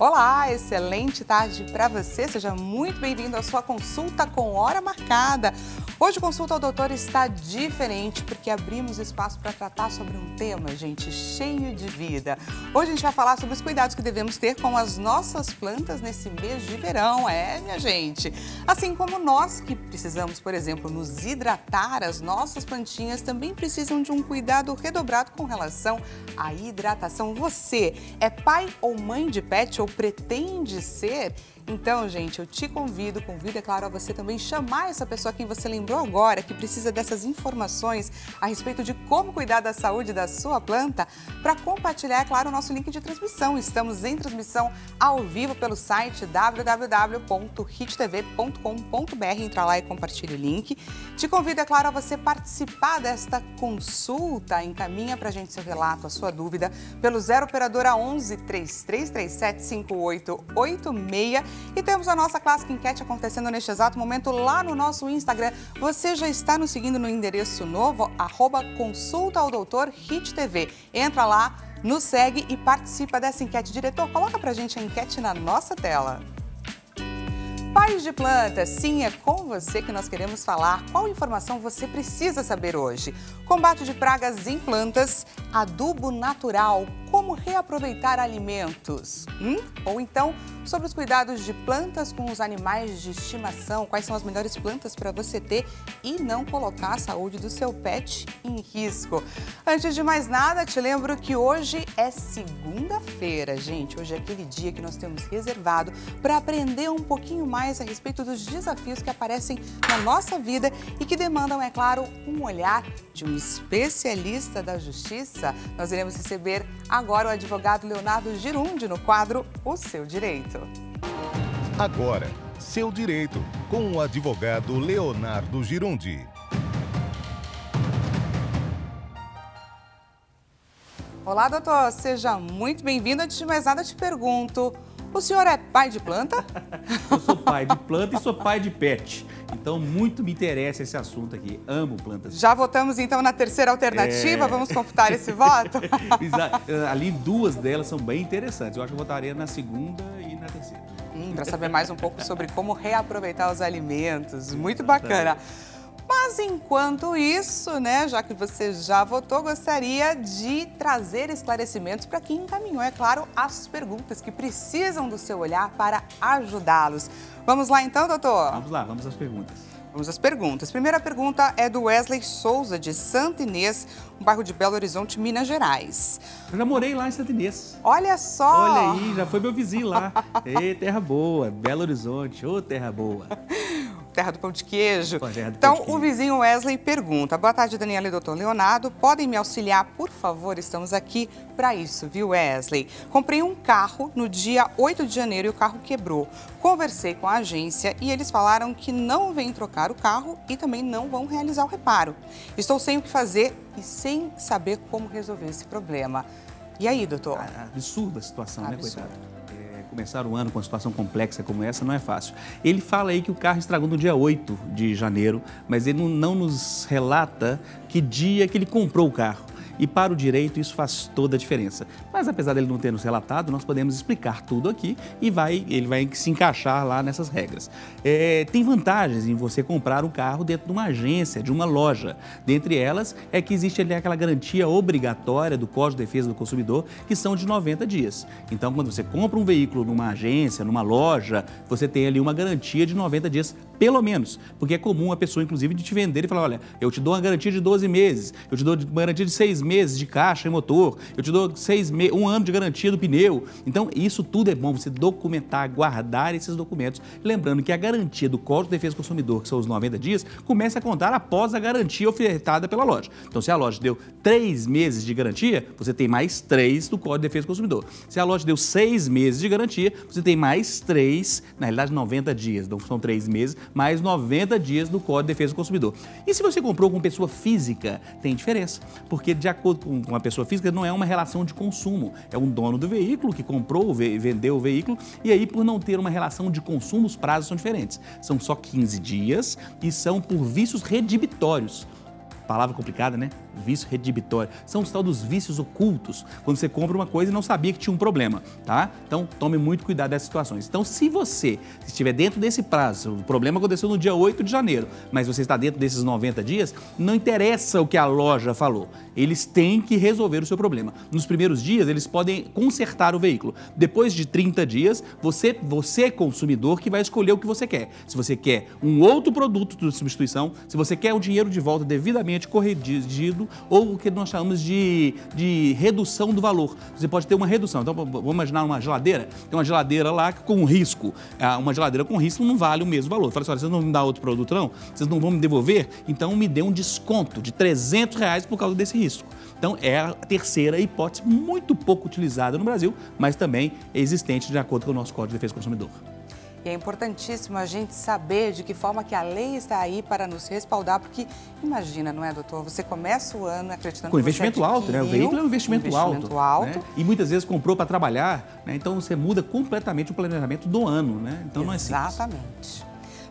Olá, excelente tarde para você. Seja muito bem-vindo à sua consulta com hora marcada. Hoje a consulta ao doutor está diferente porque abrimos espaço para tratar sobre um tema, gente, cheio de vida. Hoje a gente vai falar sobre os cuidados que devemos ter com as nossas plantas nesse mês de verão, minha gente. Assim como nós que precisamos, por exemplo, nos hidratar, as nossas plantinhas também precisam de um cuidado redobrado com relação à hidratação. Você é pai ou mãe de pet ou pretende ser? Então, gente, eu te convido, é claro, a você também chamar essa pessoa quem você lembrou agora, que precisa dessas informações a respeito de como cuidar da saúde da sua planta, para compartilhar, é claro, o nosso link de transmissão. Estamos em transmissão ao vivo pelo site www.hittv.com.br. Entra lá e compartilhe o link. Te convido, é claro, a você participar desta consulta. Encaminha para a gente seu relato, a sua dúvida, pelo 0 operadora 11 3337 5886. E temos a nossa clássica enquete acontecendo neste exato momento lá no nosso Instagram. Você já está nos seguindo no endereço novo, @consultaodoutorhittv. Entra lá, nos segue e participa dessa enquete. Diretor, coloca pra gente a enquete na nossa tela. Pais de plantas, sim, é com você que nós queremos falar. Qual informação você precisa saber hoje? Combate de pragas em plantas, adubo natural, como reaproveitar alimentos. Ou então, sobre os cuidados de plantas com os animais de estimação, quais são as melhores plantas para você ter e não colocar a saúde do seu pet em risco. Antes de mais nada, te lembro que hoje é segunda-feira, gente. Hoje é aquele dia que nós temos reservado para aprender um pouquinho mais a respeito dos desafios que aparecem na nossa vida e que demandam, é claro, um olhar de um especialista da justiça. Nós iremos receber agora o advogado Leonardo Girundi no quadro O Seu Direito. Agora, Seu Direito, com o advogado Leonardo Girundi. Olá, doutor. Seja muito bem-vindo. Antes de mais nada, te pergunto, o senhor é pai de planta? Eu sou pai de planta e sou pai de pet. Então, muito me interessa esse assunto aqui. Amo plantas. Já votamos, então, na terceira alternativa? Vamos computar esse voto? Ali, duas delas são bem interessantes. Eu acho que eu votaria na segunda e na terceira. Para saber mais um pouco sobre como reaproveitar os alimentos. Muito bacana. Mas, enquanto isso, né, já que você já votou, gostaria de trazer esclarecimentos para quem encaminhou, é claro, as perguntas que precisam do seu olhar para ajudá-los. Vamos lá então, doutor? Vamos lá, vamos às perguntas. Vamos às perguntas. Primeira pergunta é do Wesley Souza, de Santa Inês, um bairro de Belo Horizonte, Minas Gerais. Eu já morei lá em Santa Inês. Olha só! Olha aí, já foi meu vizinho lá. Ei, terra boa, Belo Horizonte, ô terra boa. Terra do pão de queijo. Então, o vizinho Wesley pergunta: boa tarde, Daniela e doutor Leonardo. Podem me auxiliar, por favor? Estamos aqui para isso, viu, Wesley? Comprei um carro no dia 8 de janeiro e o carro quebrou. Conversei com a agência e eles falaram que não vêm trocar o carro e também não vão realizar o reparo. Estou sem o que fazer e sem saber como resolver esse problema. E aí, doutor? Absurda a situação, né, coitado? Começar o ano com uma situação complexa como essa não é fácil. Ele fala aí que o carro estragou no dia 8 de janeiro, mas ele não nos relata que dia que ele comprou o carro. E para o direito isso faz toda a diferença. Mas apesar dele não ter nos relatado, nós podemos explicar tudo aqui e ele vai se encaixar lá nessas regras. Tem vantagens em você comprar um carro dentro de uma agência, de uma loja. Dentre elas é que existe ali aquela garantia obrigatória do Código de Defesa do Consumidor, que são de 90 dias. Então, quando você compra um veículo numa agência, numa loja, você tem ali uma garantia de 90 dias, pelo menos. Porque é comum a pessoa, inclusive, de te vender e falar, olha, eu te dou uma garantia de 12 meses, eu te dou uma garantia de 6 meses de caixa e motor, eu te dou 1 ano de garantia do pneu. Então, isso tudo é bom, você documentar, guardar esses documentos. Lembrando que a garantia do Código de Defesa do Consumidor, que são os 90 dias, começa a contar após a garantia ofertada pela loja. Então, se a loja deu 3 meses de garantia, você tem mais 3 do Código de Defesa do Consumidor. Se a loja deu 6 meses de garantia, você tem mais 3, na realidade 90 dias, então são 3 meses, mais 90 dias do Código de Defesa do Consumidor. E se você comprou com pessoa física, tem diferença, porque de acordo com uma pessoa física não é uma relação de consumo, é um dono do veículo que comprou, vendeu o veículo, e aí por não ter uma relação de consumo, os prazos são diferentes. São só 15 dias e são por vícios redibitórios. palavra complicada, né? Vício redibitório. São os tal dos vícios ocultos, quando você compra uma coisa e não sabia que tinha um problema, tá? Então, tome muito cuidado dessas situações. Então, se você estiver dentro desse prazo, o problema aconteceu no dia 8 de janeiro, mas você está dentro desses 90 dias, não interessa o que a loja falou. Eles têm que resolver o seu problema. Nos primeiros dias, eles podem consertar o veículo. Depois de 30 dias, você consumidor, que vai escolher o que você quer. Se você quer um outro produto de substituição, se você quer o dinheiro de volta devidamente corrigido, ou o que nós chamamos de redução do valor. Você pode ter uma redução. Então, vamos imaginar uma geladeira. Tem uma geladeira lá com risco. Uma geladeira com risco não vale o mesmo valor. Fala assim, olha, vocês não vão me dar outro produto, não? Vocês não vão me devolver? Então, me dê um desconto de R$300 por causa desse risco. Então, é a terceira hipótese, muito pouco utilizada no Brasil, mas também existente de acordo com o nosso Código de Defesa do Consumidor. E é importantíssimo a gente saber de que forma que a lei está aí para nos respaldar, porque imagina, não é, doutor? Você começa o ano acreditando com que investimento alto, né? O veículo é um investimento alto. Né? E muitas vezes comprou para trabalhar, né? Então você muda completamente o planejamento do ano, né? Então não é simples. Exatamente.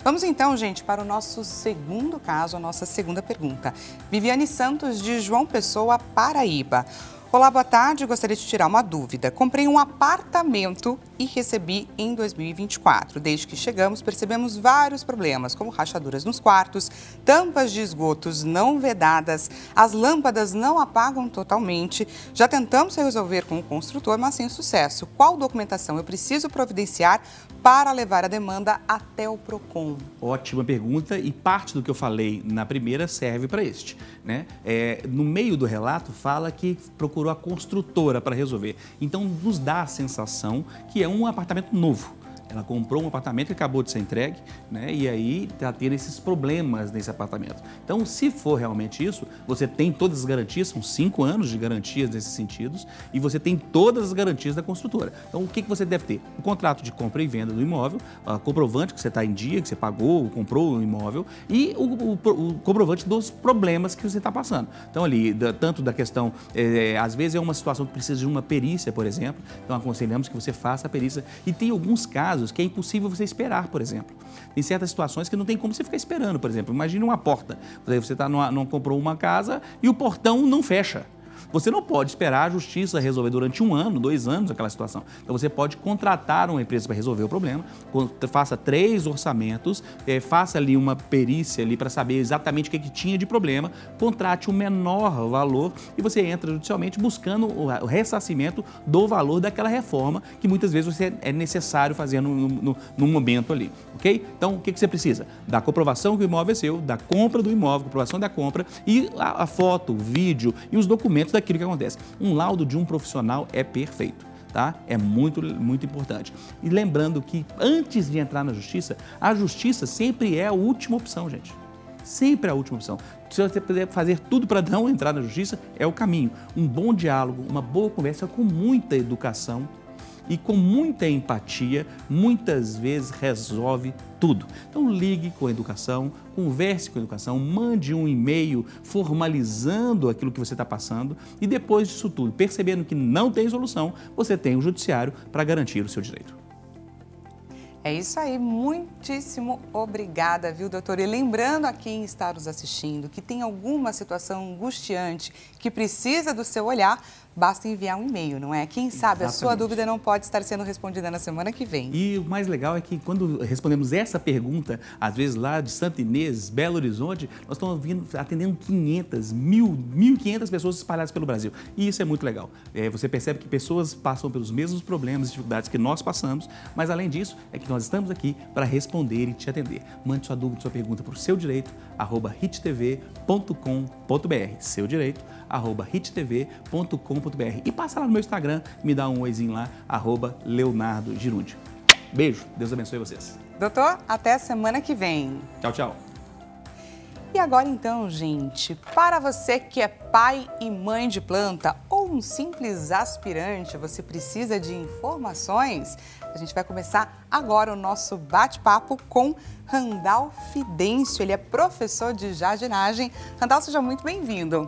Vamos então, gente, para o nosso segundo caso, a nossa segunda pergunta. Viviane Santos, de João Pessoa, Paraíba. Olá, boa tarde. Gostaria de tirar uma dúvida. Comprei um apartamento e recebi em 2024. Desde que chegamos, percebemos vários problemas, como rachaduras nos quartos, tampas de esgotos não vedadas, as lâmpadas não apagam totalmente. Já tentamos resolver com o construtor, mas sem sucesso. Qual documentação eu preciso providenciar para levar a demanda até o PROCON? Ótima pergunta, e parte do que eu falei na primeira serve para este, né? No meio do relato fala que procurou a construtora para resolver. Então, nos dá a sensação que é um apartamento novo. Ela comprou um apartamento que acabou de ser entregue, né? E aí está tendo esses problemas nesse apartamento. Então, se for realmente isso, você tem todas as garantias, são 5 anos de garantias nesses sentidos, e você tem todas as garantias da construtora. Então, o que você deve ter? O contrato de compra e venda do imóvel, comprovante que você está em dia, que você pagou, comprou o imóvel, e o comprovante dos problemas que você está passando. Então, ali, tanto da questão, às vezes é uma situação que precisa de uma perícia, por exemplo, então aconselhamos que você faça a perícia. E tem alguns casos que é impossível você esperar, por exemplo. Tem certas situações que não tem como você ficar esperando, por exemplo. Imagine uma porta. Você não comprou uma casa e o portão não fecha. Você não pode esperar a justiça resolver durante 1 ano, 2 anos aquela situação. Então você pode contratar uma empresa para resolver o problema, faça 3 orçamentos, faça ali uma perícia ali para saber exatamente o que tinha de problema, contrate o menor valor e você entra judicialmente buscando o ressarcimento do valor daquela reforma que muitas vezes você é necessário fazer no momento ali, ok? Então o que você precisa? Da comprovação que o imóvel é seu, da compra do imóvel, comprovação da compra e a foto, o vídeo e os documentos daquilo que acontece. Um laudo de um profissional é perfeito, tá? É muito, muito importante. E lembrando que antes de entrar na justiça, a justiça sempre é a última opção, gente. Sempre é a última opção. Se você puder fazer tudo para não entrar na justiça, é o caminho. Um bom diálogo, uma boa conversa com muita educação e com muita empatia, muitas vezes resolve tudo. Então ligue com a educação, converse com a educação, mande um e-mail formalizando aquilo que você está passando e depois disso tudo, percebendo que não tem solução, você tem o judiciário para garantir o seu direito. É isso aí, muitíssimo obrigada, viu, doutor? E lembrando a quem está nos assistindo que tem alguma situação angustiante que precisa do seu olhar, basta enviar um e-mail, não é? Quem sabe Exatamente. A sua dúvida não pode estar sendo respondida na semana que vem. E o mais legal é que quando respondemos essa pergunta, às vezes lá de Santa Inês, Belo Horizonte, nós estamos atendendo 500, 1.500 pessoas espalhadas pelo Brasil. E isso é muito legal. Você percebe que pessoas passam pelos mesmos problemas e dificuldades que nós passamos, mas além disso, é que nós estamos aqui para responder e te atender. Mande sua dúvida, sua pergunta para o seodireito@hittv.com.br. seodireito@hittv.com.br. E passa lá no meu Instagram, me dá um oizinho lá, @Leonardo Girundi. Beijo, Deus abençoe vocês. Doutor, até a semana que vem. Tchau, tchau. E agora então, gente, para você que é pai e mãe de planta ou um simples aspirante, você precisa de informações? A gente vai começar agora o nosso bate-papo com Randal Fidêncio. Ele é professor de jardinagem. Randal, seja muito bem-vindo.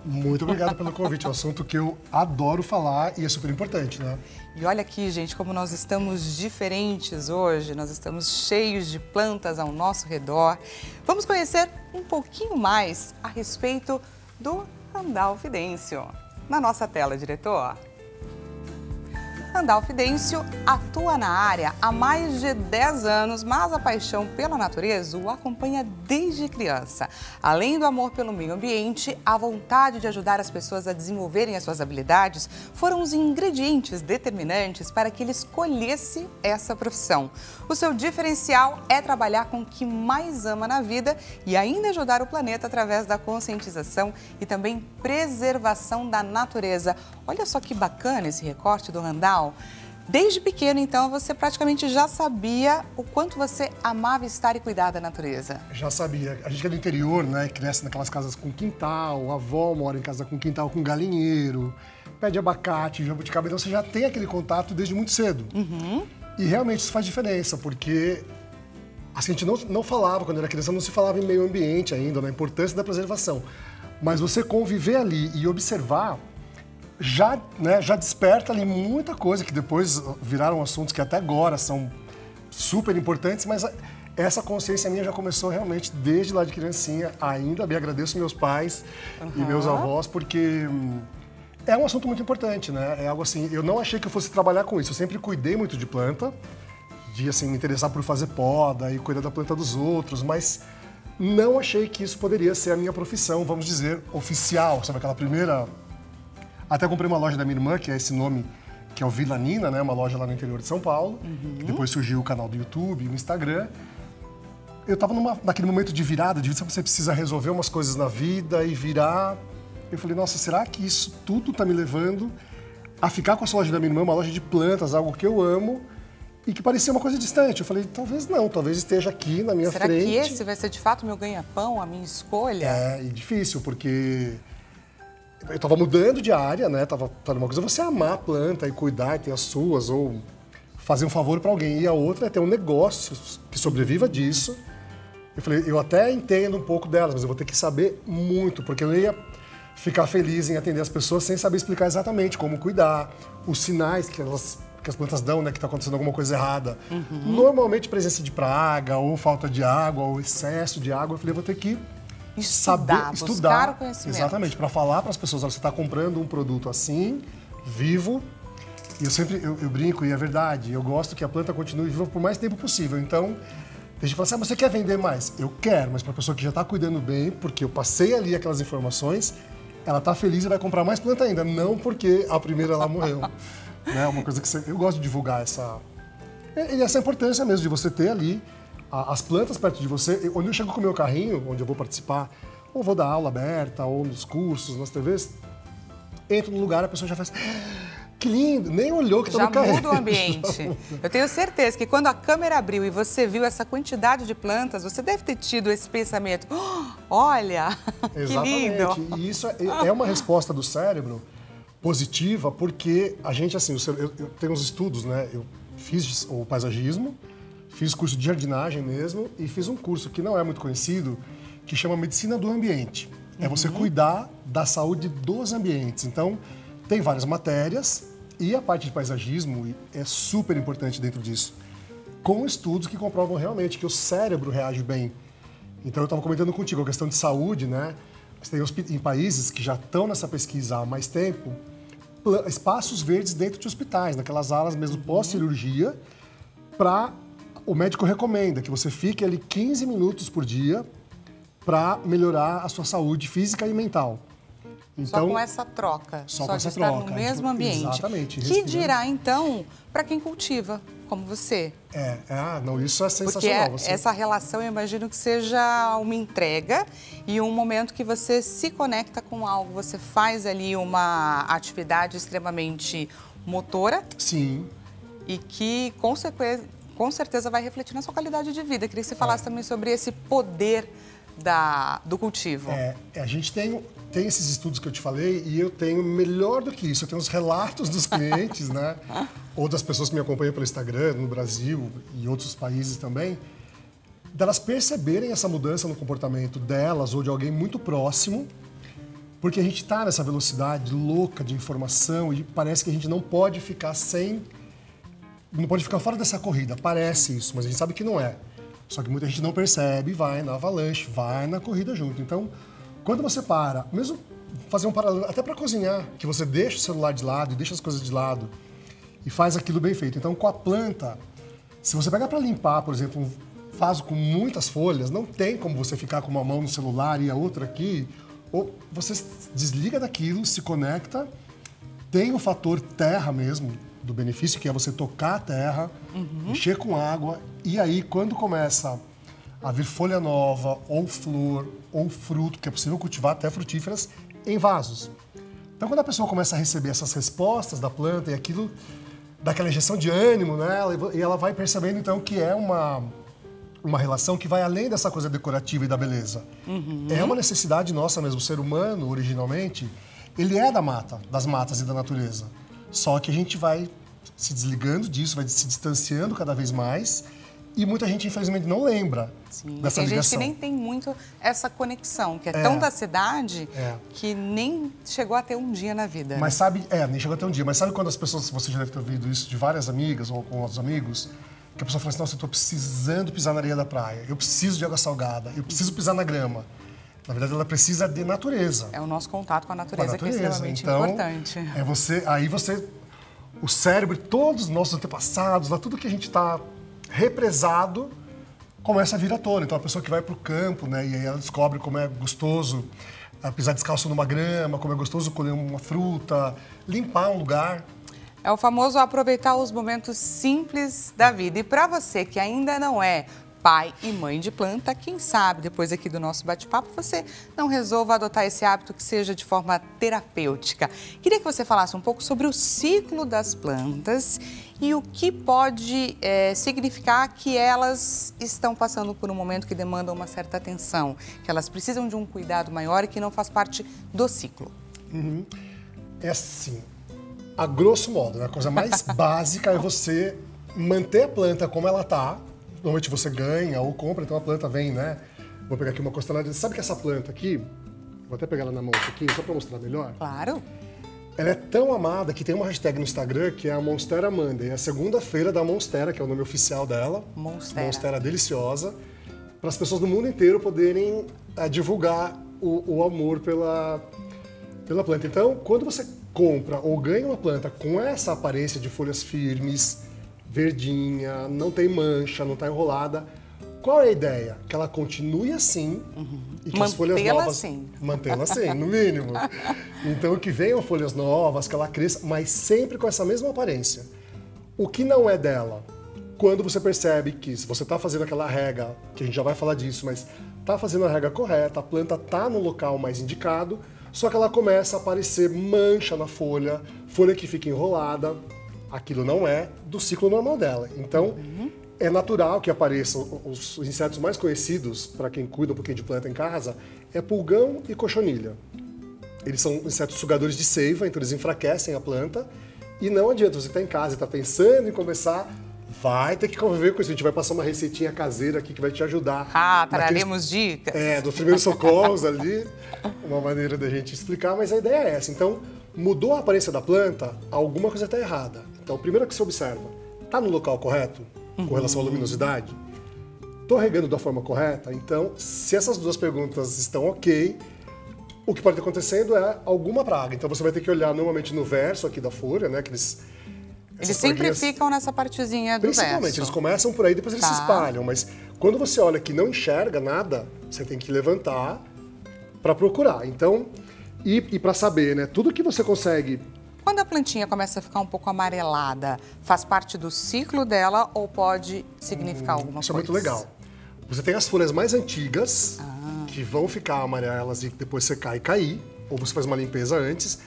Muito obrigado pelo convite. É um assunto que eu adoro falar e é super importante, né? E olha aqui, gente, como nós estamos diferentes hoje, nós estamos cheios de plantas ao nosso redor. Vamos conhecer um pouquinho mais a respeito do Randolfidêncio. Na nossa tela, diretor. Randolfidêncio atua na área há mais de 10 anos, mas a paixão pela natureza o acompanha desde criança. Além do amor pelo meio ambiente, a vontade de ajudar as pessoas a desenvolverem as suas habilidades foram os ingredientes determinantes para que ele escolhesse essa profissão. O seu diferencial é trabalhar com o que mais ama na vida e ainda ajudar o planeta através da conscientização e também preservação da natureza. Olha só que bacana esse recorte do Randall. Desde pequeno, então, você praticamente já sabia o quanto você amava estar e cuidar da natureza. Já sabia. A gente que é do interior, né, cresce naquelas casas com quintal, a avó mora em casa com quintal com galinheiro, pé de abacate, jabuticaba, então você já tem aquele contato desde muito cedo. E realmente isso faz diferença, porque assim, a gente não falava, quando era criança, não se falava em meio ambiente ainda, na importância da preservação. Mas você conviver ali e observar já desperta ali muita coisa que depois viraram assuntos que até agora são super importantes, mas essa consciência minha já começou realmente desde lá de criancinha. Ainda bem, agradeço meus pais e meus avós, porque é um assunto muito importante, né? É algo assim, eu não achei que eu fosse trabalhar com isso, eu sempre cuidei muito de planta, de assim, me interessar por fazer poda e cuidar da planta dos outros, mas não achei que isso poderia ser a minha profissão, vamos dizer, oficial, sabe aquela primeira... Até comprei uma loja da minha irmã, que é esse nome, que é o Vila Nina, né? Uma loja lá no interior de São Paulo. Que depois surgiu o canal do YouTube, no Instagram. Eu tava naquele momento de virada, de você precisa resolver umas coisas na vida e virar. Eu falei, nossa, será que isso tudo tá me levando a ficar com essa loja da minha irmã, uma loja de plantas, algo que eu amo, e que parecia uma coisa distante? Eu falei, talvez não, talvez esteja aqui na minha frente. Será que esse vai ser de fato meu ganha-pão, a minha escolha? É, e difícil, porque... Eu estava mudando de área, né? Uma coisa é você amar a planta e cuidar, e ter as suas, ou fazer um favor para alguém. E a outra é ter um negócio que sobreviva disso. Eu falei, eu até entendo um pouco delas, mas eu vou ter que saber muito, porque eu não ia ficar feliz em atender as pessoas sem saber explicar exatamente como cuidar, os sinais que as plantas dão, né? Que está acontecendo alguma coisa errada. Normalmente presença de praga, ou falta de água, ou excesso de água. Eu falei, eu vou ter que estudar, buscar o conhecimento. Exatamente, para falar para as pessoas, olha, você está comprando um produto assim, vivo, e eu brinco, e é verdade, eu gosto que a planta continue viva por mais tempo possível. Então, a gente fala assim, você quer vender mais? Eu quero, mas para a pessoa que já está cuidando bem, porque eu passei ali aquelas informações, ela está feliz e vai comprar mais planta ainda, não porque a primeira ela morreu. Né? Uma coisa que eu gosto de divulgar essa importância mesmo de você ter ali as plantas perto de você. Onde eu chego com o meu carrinho, onde eu vou participar, ou vou dar aula aberta, ou nos cursos, nas TVs, entro no lugar, a pessoa já faz... Que lindo, nem olhou que está no carrinho. Já muda o ambiente. Eu tenho certeza que quando a câmera abriu e você viu essa quantidade de plantas, você deve ter tido esse pensamento, olha, que lindo. E isso é uma resposta do cérebro positiva, porque a gente, assim, eu tenho uns estudos, né? Eu fiz o paisagismo, fiz curso de jardinagem mesmo e fiz um curso que não é muito conhecido, que chama Medicina do Ambiente. É você cuidar da saúde dos ambientes. Então, tem várias matérias e a parte de paisagismo é super importante dentro disso, com estudos que comprovam realmente que o cérebro reage bem. Então, eu estava comentando contigo a questão de saúde, né? Você tem em países que já estão nessa pesquisa há mais tempo, espaços verdes dentro de hospitais, naquelas alas mesmo pós-cirurgia, o médico recomenda que você fique ali 15 minutos por dia para melhorar a sua saúde física e mental. Então, só com essa troca, só com essa de estar troca, no mesmo ambiente. Exatamente. Que dirá, então, para quem cultiva, como você? Não, isso é sensacional. Porque essa relação, eu imagino que seja uma entrega e um momento que você se conecta com algo, você faz ali uma atividade extremamente motora. Sim. E que, com certeza, vai refletir na sua qualidade de vida. Queria que você falasse também sobre esse poder do cultivo. A gente tem esses estudos que eu te falei e eu tenho melhor do que isso. Eu tenho os relatos dos clientes, né? Ou das pessoas que me acompanham pelo Instagram, no Brasil e outros países também, delas perceberem essa mudança no comportamento delas ou de alguém muito próximo, Porque a gente está nessa velocidade louca de informação e parece que a gente não pode ficar não pode ficar fora dessa corrida. Parece isso, mas a gente sabe que não é. Só que muita gente não percebe, vai na avalanche, vai na corrida junto. Então, quando você para, mesmo fazer um paralelo, até para cozinhar, que você deixa o celular de lado e deixa as coisas de lado e faz aquilo bem feito. Então, com a planta, se você pegar para limpar, por exemplo, um vaso com muitas folhas, não tem como você ficar com uma mão no celular e a outra aqui. Ou você desliga daquilo, se conecta, tem o fator terra mesmo, do benefício, que é você tocar a terra, mexer com água, e aí quando começa a vir folha nova, ou flor, ou fruto, que é possível cultivar até frutíferas, em vasos. Então quando a pessoa começa a receber essas respostas da planta e aquilo, dá aquela injeção de ânimo nela, e ela vai percebendo então que é uma relação que vai além dessa coisa decorativa e da beleza. É uma necessidade nossa mesmo. O ser humano, originalmente, ele é da mata, das matas e da natureza. Só que a gente vai se desligando disso, vai se distanciando cada vez mais e muita gente, infelizmente, não lembra dessa ligação. Tem gente que nem tem muito essa conexão, que é tão da cidade que nem chegou a ter um dia na vida. Mas sabe, nem chegou a ter um dia, mas sabe quando as pessoas, você já deve ter ouvido isso de várias amigas ou com outros amigos, que a pessoa fala assim, nossa, eu tô precisando pisar na areia da praia, eu preciso de água salgada, eu preciso pisar na grama. Na verdade, ela precisa de natureza. É o nosso contato com a natureza, que é extremamente então, importante. O cérebro, todos os nossos antepassados, lá, tudo que a gente está represado, começa a vir à tona. Então, a pessoa que vai para o campo, né, e aí ela descobre como é gostoso pisar descalço numa grama, como é gostoso colher uma fruta, limpar um lugar. É o famoso aproveitar os momentos simples da vida. E para você que ainda não é pai e mãe de planta, quem sabe, depois aqui do nosso bate-papo, você não resolva adotar esse hábito que seja de forma terapêutica. Queria que você falasse um pouco sobre o ciclo das plantas e o que pode significar que elas estão passando por um momento que demanda uma certa atenção, que elas precisam de um cuidado maior e que não faz parte do ciclo. É assim, a grosso modo, né? A coisa mais básica é você manter a planta como ela está. Normalmente você ganha ou compra, então a planta vem, né? Vou pegar aqui uma costelada. Sabe que essa planta aqui, vou até pegar ela na mão um pouquinho, só para mostrar melhor. Claro. Ela é tão amada que tem uma hashtag no Instagram que é a Monstera Monday. É a segunda-feira da Monstera, que é o nome oficial dela. Monstera deliciosa. Para as pessoas do mundo inteiro poderem divulgar o amor pela planta. Então, quando você compra ou ganha uma planta com essa aparência de folhas firmes, verdinha, não tem mancha, não está enrolada. Qual é a ideia? Que ela continue assim e que as folhas novas... Mantê-la assim, no mínimo. Então, que venham folhas novas, que ela cresça, mas sempre com essa mesma aparência. O que não é dela? Quando você percebe que, se você está fazendo aquela rega, que a gente já vai falar disso, mas está fazendo a rega correta, a planta está no local mais indicado, só que ela começa a aparecer mancha na folha, folha que fica enrolada. Aquilo não é do ciclo normal dela. Então, é natural que apareçam os insetos mais conhecidos, para quem cuida um pouquinho de planta em casa, é pulgão e cochonilha. Eles são insetos sugadores de seiva, então eles enfraquecem a planta. E não adianta, você está em casa e está pensando em começar, vai ter que conviver com isso. A gente vai passar uma receitinha caseira aqui que vai te ajudar. Traremos dicas. Dos primeiros socorros ali, uma maneira da gente explicar, mas a ideia é essa. Então, mudou a aparência da planta, alguma coisa está errada. Então, primeiro que você observa, está no local correto, com relação à luminosidade? Estou regando da forma correta? Então, se essas duas perguntas estão ok, o que pode estar acontecendo é alguma praga. Então, você vai ter que olhar normalmente no verso aqui da folha, né? Eles sempre ficam nessa partezinha do verso. Principalmente, eles começam por aí, depois eles se espalham. Mas quando você olha que não enxerga nada, você tem que levantar para procurar. Então, e para saber, né? Tudo que você consegue... Quando a plantinha começa a ficar um pouco amarelada, faz parte do ciclo dela ou pode significar alguma coisa? Isso é muito legal. Você tem as folhas mais antigas, que vão ficar amarelas e depois secar e cair, ou você faz uma limpeza antes.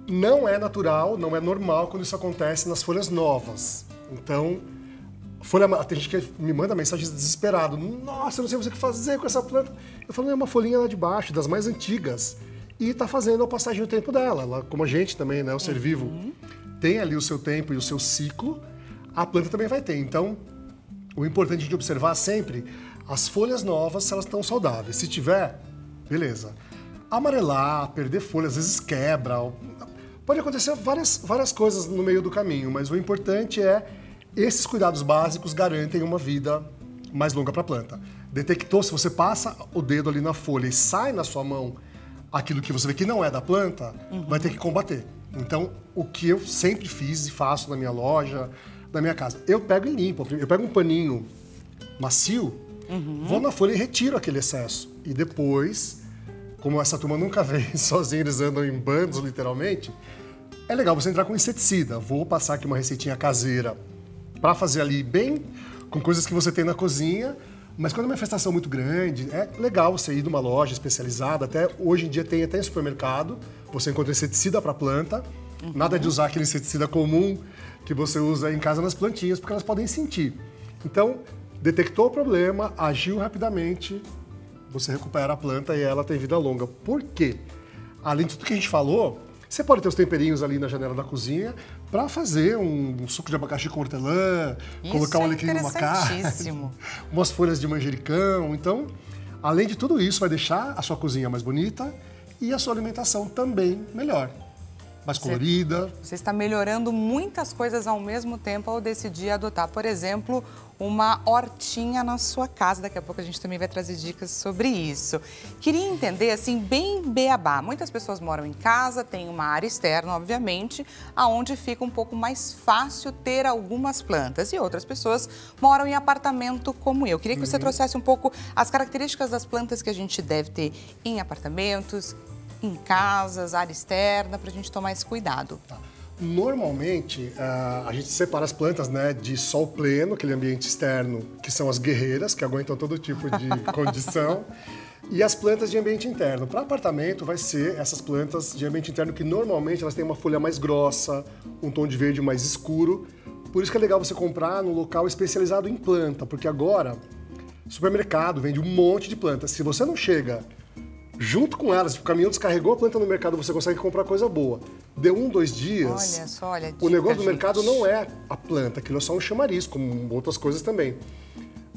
Não é natural, não é normal quando isso acontece nas folhas novas. Então, tem gente que me manda mensagem desesperado. Nossa, eu não sei o que fazer com essa planta. Eu falo, é uma folhinha lá de baixo, das mais antigas. E está fazendo a passagem do tempo dela. Ela, como a gente também, né, o ser vivo, tem ali o seu tempo e o seu ciclo, a planta também vai ter. Então, o importante de observar sempre, as folhas novas, se elas estão saudáveis. Se tiver, beleza. amarelar, perder folha, às vezes quebra. Pode acontecer várias coisas no meio do caminho, mas o importante é esses cuidados básicos garantem uma vida mais longa para a planta. Detectou, se você passa o dedo ali na folha e sai na sua mão aquilo que você vê que não é da planta, vai ter que combater. Então, o que eu sempre fiz e faço na minha loja, na minha casa, eu pego e limpo. Eu pego um paninho macio, vou na folha e retiro aquele excesso. E depois, como essa turma nunca vem sozinha, eles andam em bandos, literalmente, é legal você entrar com inseticida. Vou passar aqui uma receitinha caseira para fazer ali bem com coisas que você tem na cozinha, mas quando é uma infestação muito grande, é legal você ir numa loja especializada, até hoje em dia tem até em supermercado, você encontra inseticida para planta, nada de usar aquele inseticida comum que você usa em casa nas plantinhas, porque elas podem sentir. Então, detectou o problema, agiu rapidamente, você recupera a planta e ela tem vida longa. Por quê? Além de tudo que a gente falou, você pode ter os temperinhos ali na janela da cozinha para fazer um suco de abacaxi com hortelã, colocar um alecrim numa carne, umas folhas de manjericão. Então, além de tudo isso, vai deixar a sua cozinha mais bonita e a sua alimentação também melhor. Mais colorida. Você está melhorando muitas coisas ao mesmo tempo ao decidir adotar, por exemplo, uma hortinha na sua casa. Daqui a pouco a gente também vai trazer dicas sobre isso. Queria entender, assim, bem beabá. Muitas pessoas moram em casa, tem uma área externa, obviamente, aonde fica um pouco mais fácil ter algumas plantas. E outras pessoas moram em apartamento como eu. Queria que você trouxesse um pouco as características das plantas que a gente deve ter em apartamentos, em casas, área externa, para a gente tomar esse cuidado. Normalmente, a gente separa as plantas, né, de sol pleno, aquele ambiente externo, que são as guerreiras, que aguentam todo tipo de condição, e as plantas de ambiente interno. Para apartamento, vai ser essas plantas de ambiente interno que normalmente elas têm uma folha mais grossa, um tom de verde mais escuro. Por isso que é legal você comprar num local especializado em planta, porque agora, supermercado vende um monte de plantas. Se você não chega junto com elas, o caminhão descarregou a planta no mercado, você consegue comprar coisa boa. Deu 1, 2 dias, olha só, olha a dica, o negócio do mercado não é a planta, aquilo é só um chamariz, como outras coisas também.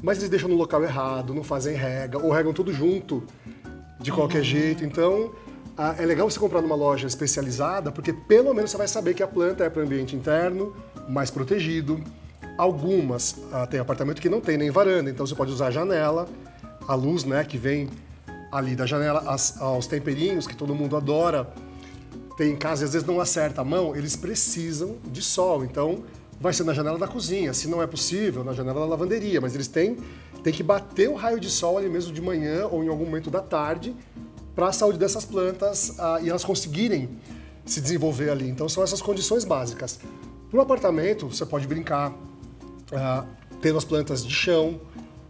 Mas eles deixam no local errado, não fazem rega, ou regam tudo junto, de qualquer jeito. Então, é legal você comprar numa loja especializada, porque pelo menos você vai saber que a planta é para o ambiente interno, mais protegido. Algumas tem apartamento que não tem nem varanda, então você pode usar a janela, a luz, né, que vem ali da janela, aos temperinhos que todo mundo adora. Tem em casa e às vezes não acerta a mão, eles precisam de sol. Então, vai ser na janela da cozinha. Se não é possível, na janela da lavanderia. Mas eles têm que bater o raio de sol ali mesmo de manhã ou em algum momento da tarde para a saúde dessas plantas e elas conseguirem se desenvolver ali. Então, são essas condições básicas. Para o apartamento, você pode brincar tendo as plantas de chão,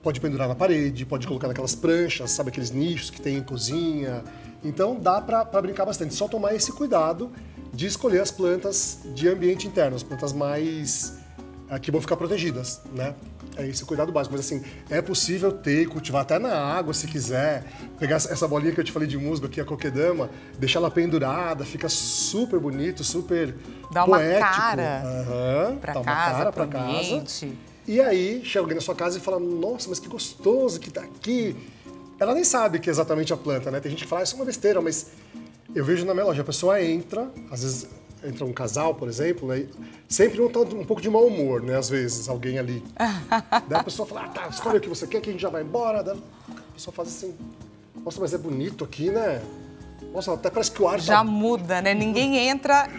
pode pendurar na parede, pode colocar naquelas pranchas, sabe, aqueles nichos que tem em cozinha. Então dá para brincar bastante. Só tomar esse cuidado de escolher as plantas de ambiente interno, as plantas mais que vão ficar protegidas, né? É esse cuidado básico. Mas assim, é possível ter e cultivar até na água, se quiser. Pegar essa bolinha que eu te falei de musgo aqui, a coquedama, deixar ela pendurada, fica super bonito, super dá uma poético. Cara dá uma cara pra casa. E aí, chega alguém na sua casa e fala, nossa, mas que gostoso que tá aqui. Ela nem sabe que é exatamente a planta, né? Tem gente que fala, isso é uma besteira, mas eu vejo na minha loja, a pessoa entra, às vezes entra um casal, por exemplo, né? Sempre um pouco de mau humor, né? Às vezes, alguém ali. Daí a pessoa fala, tá, escolhe o que você quer, que a gente já vai embora. Daí a pessoa faz assim, nossa, mas é bonito aqui, né? Nossa, até parece que o ar já muda, né? Ninguém entra,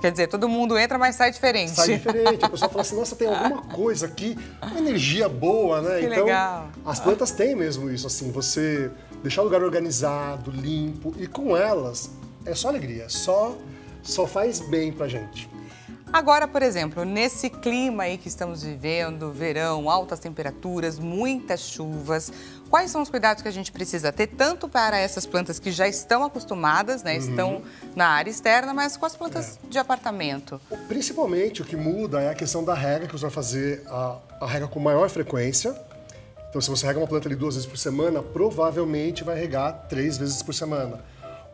quer dizer, todo mundo entra, mas sai diferente. Sai diferente. A pessoa fala assim, nossa, tem alguma coisa aqui, uma energia boa, né? Que então, legal. As plantas têm mesmo isso, assim, você deixar o lugar organizado, limpo, e com elas é só alegria, só faz bem pra gente. Agora, por exemplo, nesse clima aí que estamos vivendo, verão, altas temperaturas, muitas chuvas, quais são os cuidados que a gente precisa ter, tanto para essas plantas que já estão acostumadas, né, estão na área externa, mas com as plantas de apartamento? Principalmente o que muda é a questão da rega, que você vai fazer a rega com maior frequência. Então, se você rega uma planta ali 2 vezes por semana, provavelmente vai regar 3 vezes por semana.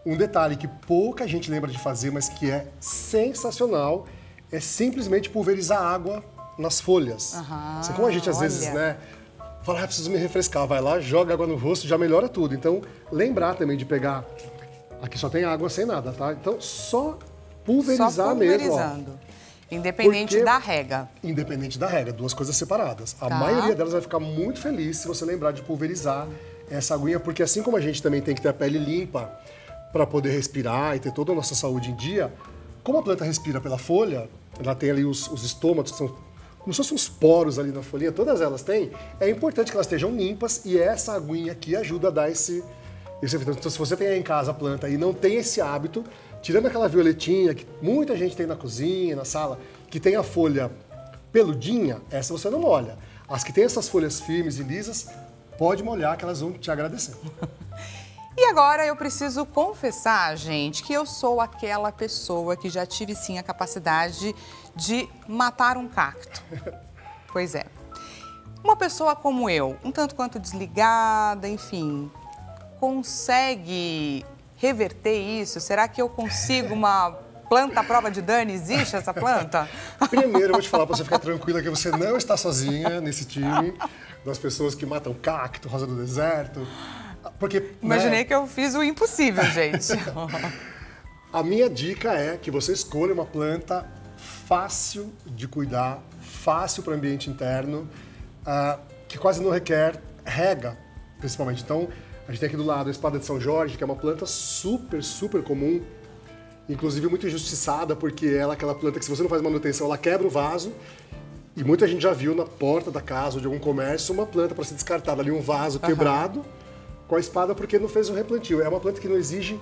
Um detalhe que pouca gente lembra de fazer, mas que é sensacional, é simplesmente pulverizar água nas folhas. Assim, como a gente às vezes, né, fala, preciso me refrescar, vai lá, joga água no rosto, já melhora tudo. Então, lembrar também de pegar Aqui só tem água sem nada, tá? Então, só pulverizar mesmo, ó. Independente da rega. Independente da rega, duas coisas separadas. A Tá. maioria delas vai ficar muito feliz se você lembrar de pulverizar essa aguinha, porque assim como a gente também tem que ter a pele limpa para poder respirar e ter toda a nossa saúde em dia, como a planta respira pela folha, ela tem ali os estômatos, que são como se fossem uns poros ali na folhinha, todas elas têm, é importante que elas estejam limpas e essa aguinha aqui ajuda a dar esse efeito. Então, se você tem aí em casa a planta e não tem esse hábito, tirando aquela violetinha que muita gente tem na cozinha, na sala, que tem a folha peludinha, essa você não molha. As que tem essas folhas firmes e lisas, pode molhar que elas vão te agradecer. E agora eu preciso confessar, gente, que eu sou aquela pessoa que já tive sim a capacidade de matar um cacto. Pois é. Uma pessoa como eu, um tanto quanto desligada, enfim, consegue reverter isso? Será que eu consigo uma planta à prova de Dani? Existe essa planta? Primeiro, eu vou te falar para você ficar tranquila que você não está sozinha nesse time das pessoas que matam cacto, rosa do deserto. Porque, Imaginei que eu fiz o impossível, gente. A minha dica é que você escolha uma planta fácil de cuidar, fácil para o ambiente interno, que quase não requer rega, principalmente. Então, a gente tem aqui do lado a espada de São Jorge, que é uma planta super, super comum, inclusive muito injustiçada, porque ela é aquela planta que se você não faz manutenção, ela quebra o vaso. E muita gente já viu na porta da casa ou de algum comércio uma planta para ser descartada ali, um vaso quebrado com a espada porque não fez o replantio. É uma planta que não exige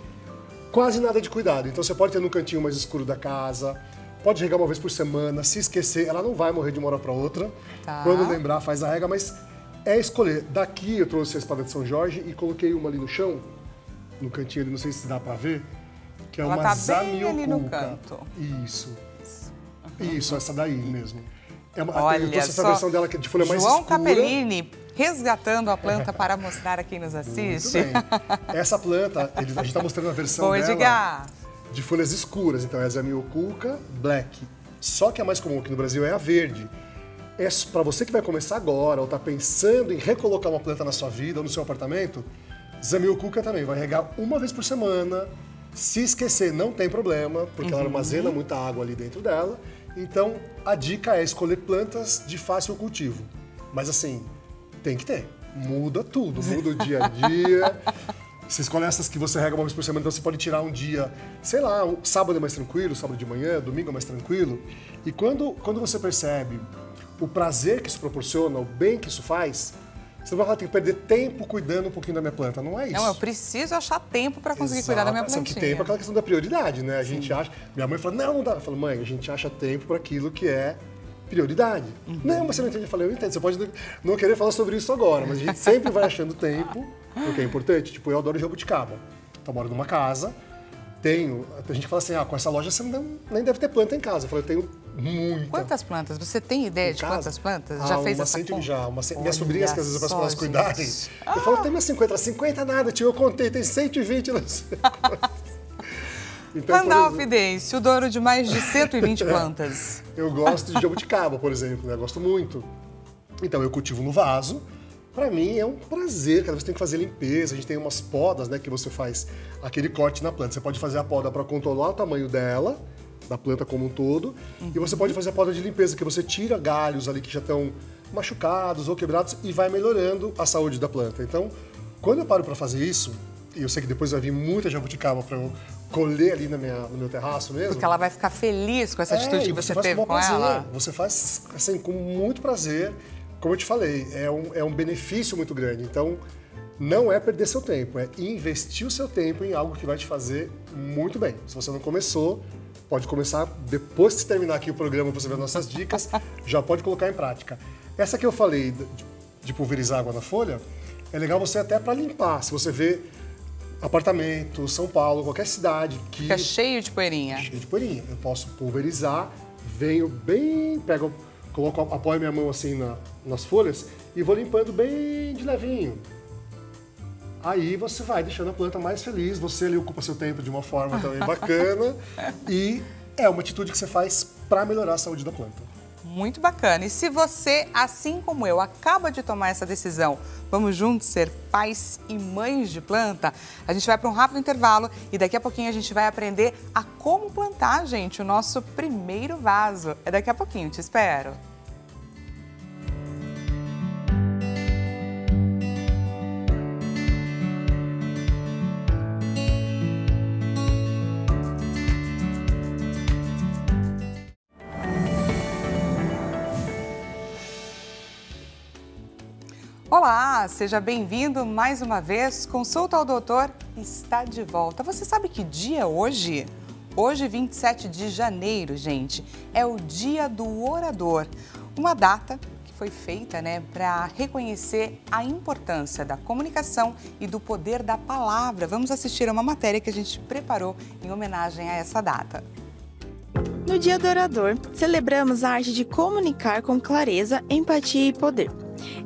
quase nada de cuidado. Então você pode ter no cantinho mais escuro da casa, pode regar uma vez por semana, se esquecer, ela não vai morrer de uma hora para outra. Tá. Quando lembrar, faz a rega, mas é escolher. Daqui eu trouxe a espada de São Jorge e coloquei uma ali no chão, no cantinho ali, não sei se dá para ver, que é Ela uma tá zamioculca. bem ali no canto. Isso, essa daí mesmo. Olha eu trouxe essa só, versão dela que é de folha mais João escura. Capellini resgatando a planta para mostrar a quem nos assiste. Muito bem. Essa planta, a gente está mostrando a versão Oi, dela diga. de folhas escuras. Então é a zamioculca black. Só que a mais comum aqui no Brasil é a verde. É para você que vai começar agora ou está pensando em recolocar uma planta na sua vida ou no seu apartamento, zamioculca também. Vai regar uma vez por semana. Se esquecer, não tem problema, porque ela armazena muita água ali dentro dela. Então, a dica é escolher plantas de fácil cultivo. Mas assim, tem que ter. Muda tudo, muda o dia a dia. Você escolhe essas que você rega uma vez por semana, então você pode tirar um dia, sei lá, sábado é mais tranquilo, sábado de manhã, domingo é mais tranquilo. E quando você percebe o prazer que isso proporciona, o bem que isso faz, você não vai falar, tem que perder tempo cuidando um pouquinho da minha planta. Não é isso. Não, eu preciso achar tempo para conseguir cuidar da minha Só plantinha. que tempo é aquela questão da prioridade, né? A gente acha... Minha mãe fala, não dá. Eu falo, mãe, a gente acha tempo para aquilo que é prioridade. Não, mas você não entende. Eu falei, eu entendo. Você pode não querer falar sobre isso agora, mas a gente sempre vai achando tempo, o que é importante. Tipo, eu adoro jabuticaba. Então, eu moro numa casa, tenho... A gente fala assim, com essa loja você nem deve ter planta em casa. Eu falei, eu tenho muita. Quantas plantas? Você tem ideia de quantas plantas? Já fez essa conta? Minhas sobrinhas, que às vezes eu peço para elas gente. cuidarem, eu falo, tem minhas 50. 50 nada, tio, eu contei, tem 120. Não sei quantas. Então, Randolph Dance, o dono de mais de 120 plantas. Eu gosto de jabuticaba, por exemplo, né? Eu gosto muito. Então, eu cultivo no vaso. Para mim é um prazer, cada vez tem que fazer limpeza. A gente tem umas podas, né, que você faz aquele corte na planta. Você pode fazer a poda para controlar o tamanho dela, da planta como um todo, e você pode fazer a poda de limpeza, que você tira galhos ali que já estão machucados ou quebrados e vai melhorando a saúde da planta. Então, quando eu paro para fazer isso, e eu sei que depois vai vir muita jabuticaba para eu colher ali no meu terraço mesmo. Porque ela vai ficar feliz com essa atitude que você teve com ela. Você faz assim, com muito prazer. Como eu te falei, é um benefício muito grande. Então, não é perder seu tempo, é investir o seu tempo em algo que vai te fazer muito bem. Se você não começou, pode começar depois de terminar aqui o programa, você ver as nossas dicas, já pode colocar em prática. Essa que eu falei de pulverizar água na folha, é legal você até para limpar. Se você vê apartamento, São Paulo, qualquer cidade que... Fica cheio de poeirinha. Cheio de poeirinha. Eu posso pulverizar, venho bem, apoio minha mão assim nas folhas e vou limpando bem de levinho. Aí você vai deixando a planta mais feliz, você ali ocupa seu tempo de uma forma também bacana e é uma atitude que você faz para melhorar a saúde da planta. Muito bacana. E se você, assim como eu, acaba de tomar essa decisão, vamos juntos ser pais e mães de planta? A gente vai para um rápido intervalo e daqui a pouquinho a gente vai aprender a como plantar, gente, o nosso primeiro vaso. É daqui a pouquinho, te espero. Olá, seja bem-vindo mais uma vez. Consulta ao Doutor está de volta. Você sabe que dia é hoje? Hoje, 27 de janeiro, gente, é o Dia do Orador. Uma data que foi feita, para reconhecer a importância da comunicação e do poder da palavra. Vamos assistir a uma matéria que a gente preparou em homenagem a essa data. No Dia do Orador, celebramos a arte de comunicar com clareza, empatia e poder.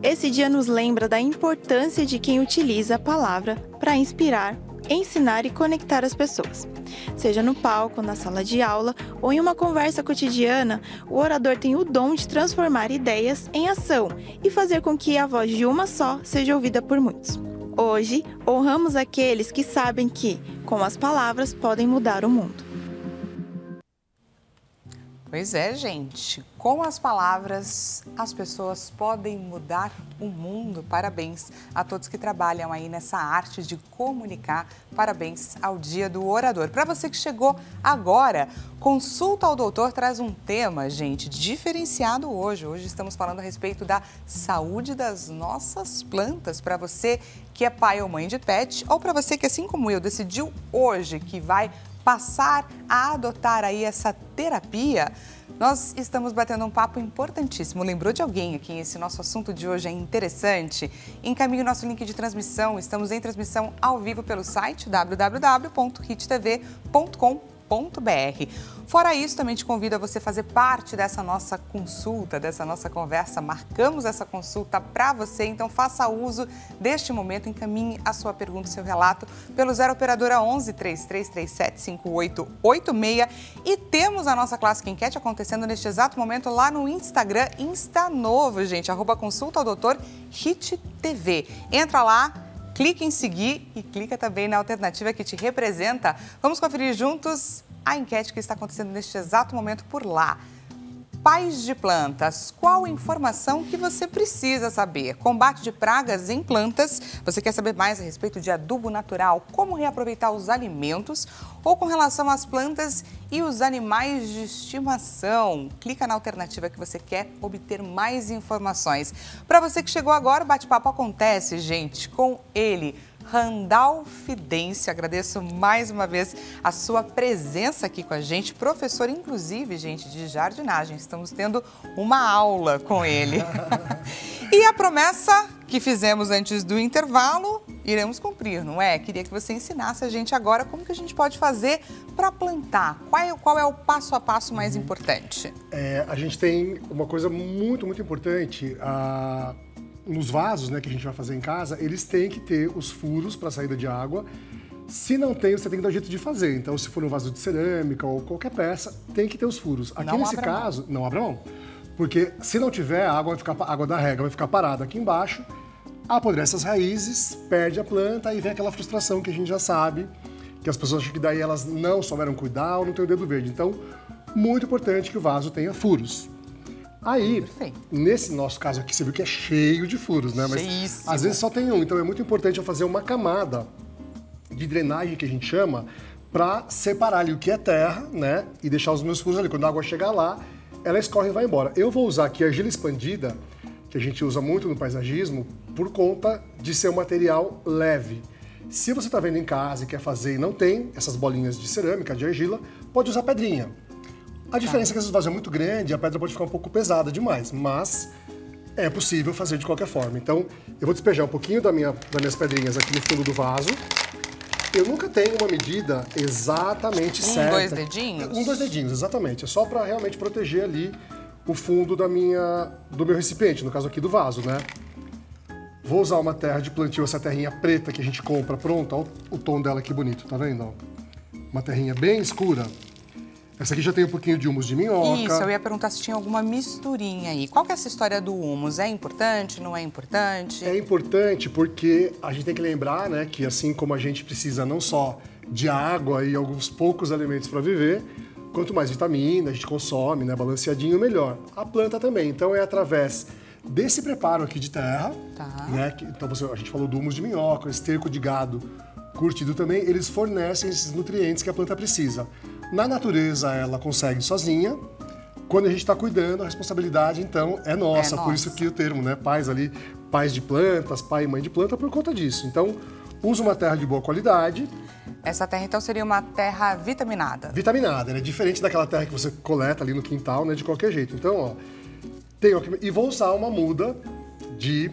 Esse dia nos lembra da importância de quem utiliza a palavra para inspirar, ensinar e conectar as pessoas. Seja no palco, na sala de aula ou em uma conversa cotidiana, o orador tem o dom de transformar ideias em ação e fazer com que a voz de uma só seja ouvida por muitos. Hoje, honramos aqueles que sabem que, com as palavras, podem mudar o mundo. Pois é, gente. Com as palavras, as pessoas podem mudar o mundo. Parabéns a todos que trabalham aí nessa arte de comunicar. Parabéns ao Dia do Orador. Para você que chegou agora, Consulta ao Doutor traz um tema, gente, diferenciado hoje. Hoje estamos falando a respeito da saúde das nossas plantas. Para você que é pai ou mãe de pet, ou para você que, assim como eu, decidiu hoje que vai passar a adotar aí essa terapia, nós estamos batendo um papo importantíssimo. Lembrou de alguém a quem esse nosso assunto de hoje é interessante? Encaminhe o nosso link de transmissão. Estamos em transmissão ao vivo pelo site www.hittv.com.br. Fora isso, também te convido a você fazer parte dessa nossa consulta, dessa nossa conversa. Marcamos essa consulta para você, então faça uso deste momento, encaminhe a sua pergunta, o seu relato pelo 0 Operadora 11 3337 5886 e temos a nossa clássica enquete acontecendo neste exato momento lá no Instagram, Insta Novo, gente, @consulta ao Doutor HitTV. Entra lá, clique em seguir e clica também na alternativa que te representa. Vamos conferir juntos a enquete que está acontecendo neste exato momento por lá. Pais de plantas, qual informação que você precisa saber? Combate de pragas em plantas, você quer saber mais a respeito de adubo natural, como reaproveitar os alimentos ou com relação às plantas e os animais de estimação? Clica na alternativa que você quer obter mais informações. Para você que chegou agora, o bate-papo acontece, gente, com ele, Randall Fidêncio. Agradeço mais uma vez a sua presença aqui com a gente, professor, inclusive, gente, de jardinagem. Estamos tendo uma aula com ele. E a promessa que fizemos antes do intervalo, iremos cumprir, não é? Queria que você ensinasse a gente agora como que a gente pode fazer para plantar. Qual é o passo a passo mais importante? A gente tem uma coisa muito, muito importante. Nos vasos, que a gente vai fazer em casa, eles têm que ter os furos para saída de água. Se não tem, você tem que dar um jeito de fazer. Então, se for um vaso de cerâmica ou qualquer peça, tem que ter os furos. Aqui nesse caso, não abra mão. Porque se não tiver, a água da rega vai ficar parada aqui embaixo, apodrece as raízes, perde a planta e vem aquela frustração que a gente já sabe, que as pessoas acham que daí elas não souberam cuidar ou não tem o dedo verde. Então, muito importante que o vaso tenha furos. Aí, perfeito. Nesse nosso caso aqui, você viu que é cheio de furos, né? Mas cheíssimo. Às vezes só tem um, então é muito importante eu fazer uma camada de drenagem, que a gente chama, para separar ali o que é terra, e deixar os meus furos ali. Quando a água chegar lá, ela escorre e vai embora. Eu vou usar aqui argila expandida, que a gente usa muito no paisagismo, por conta de ser um material leve. Se você está vendo em casa e quer fazer e não tem essas bolinhas de cerâmica, de argila, pode usar pedrinha. A diferença é que esses vasos é muito grande e a pedra pode ficar um pouco pesada demais, mas é possível fazer de qualquer forma. Então, eu vou despejar um pouquinho das minhas pedrinhas aqui no fundo do vaso. Eu nunca tenho uma medida exatamente certa. 2 dedinhos? 2 dedinhos, exatamente. É só para realmente proteger ali o fundo do meu recipiente, no caso aqui do vaso, Vou usar uma terra de plantio, essa terrinha preta que a gente compra pronta. Olha o tom dela que bonito, tá vendo? Uma terrinha bem escura. Essa aqui já tem um pouquinho de humus de minhoca. Isso, eu ia perguntar se tinha alguma misturinha aí. Qual que é essa história do humus? É importante, não é importante? É importante porque a gente tem que lembrar, né, que assim como a gente precisa não só de água e alguns poucos alimentos para viver, quanto mais vitamina a gente consome, né, balanceadinho, melhor. A planta também. Então é através desse preparo aqui de terra, né, então a gente falou do humus de minhoca, esterco de gado curtido também, eles fornecem esses nutrientes que a planta precisa. Na natureza, ela consegue sozinha. Quando a gente está cuidando, a responsabilidade, então, é nossa. Por isso que o termo, né? Pais de plantas, pai e mãe de planta, por conta disso. Então, usa uma terra de boa qualidade. Essa terra, então, seria uma terra vitaminada? Vitaminada, né? Diferente daquela terra que você coleta ali no quintal, né? De qualquer jeito. Então, ó, tenho aqui... E vou usar uma muda de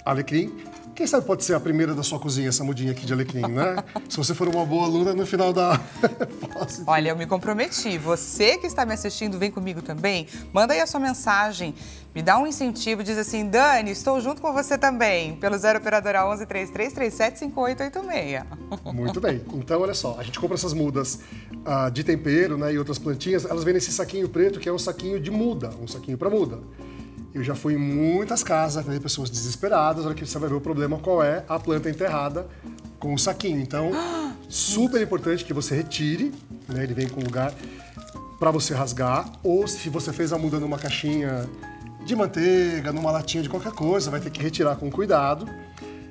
alecrim. Quem sabe pode ser a primeira da sua cozinha, essa mudinha aqui de alecrim, né? Se você for uma boa aluna, no final da... Olha, eu me comprometi. Você que está me assistindo, vem comigo também. Manda aí a sua mensagem, me dá um incentivo, diz assim, Dani, estou junto com você também, pelo 0 operadora 11 3337 5886. Muito bem. Então, olha só, a gente compra essas mudas de tempero, né, e outras plantinhas, elas vêm nesse saquinho preto, que é um saquinho de muda, um saquinho para muda. Eu já fui em muitas casas, né, pessoas desesperadas, olha que você vai ver o problema qual é, a planta enterrada com o saquinho. Então, super importante que você retire, né, ele vem com lugar para você rasgar, ou se você fez a muda numa caixinha de manteiga, numa latinha de qualquer coisa, vai ter que retirar com cuidado.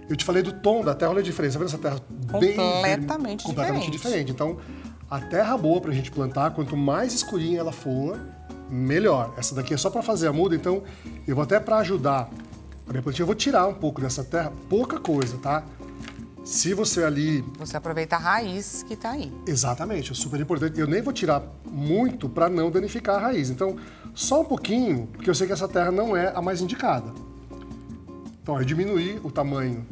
Eu te falei do tom da terra, olha a diferença, tá vendo essa terra completamente diferente. Então, a terra boa pra gente plantar, quanto mais escurinha ela for, melhor. Essa daqui é só para fazer a muda, então eu vou até para ajudar a minha plantinha, eu vou tirar um pouco dessa terra, pouca coisa, tá? Se você ali... Você aproveita a raiz que tá aí. Exatamente, é super importante. Eu nem vou tirar muito para não danificar a raiz. Então, só um pouquinho, porque eu sei que essa terra não é a mais indicada. Então, eu diminuí o tamanho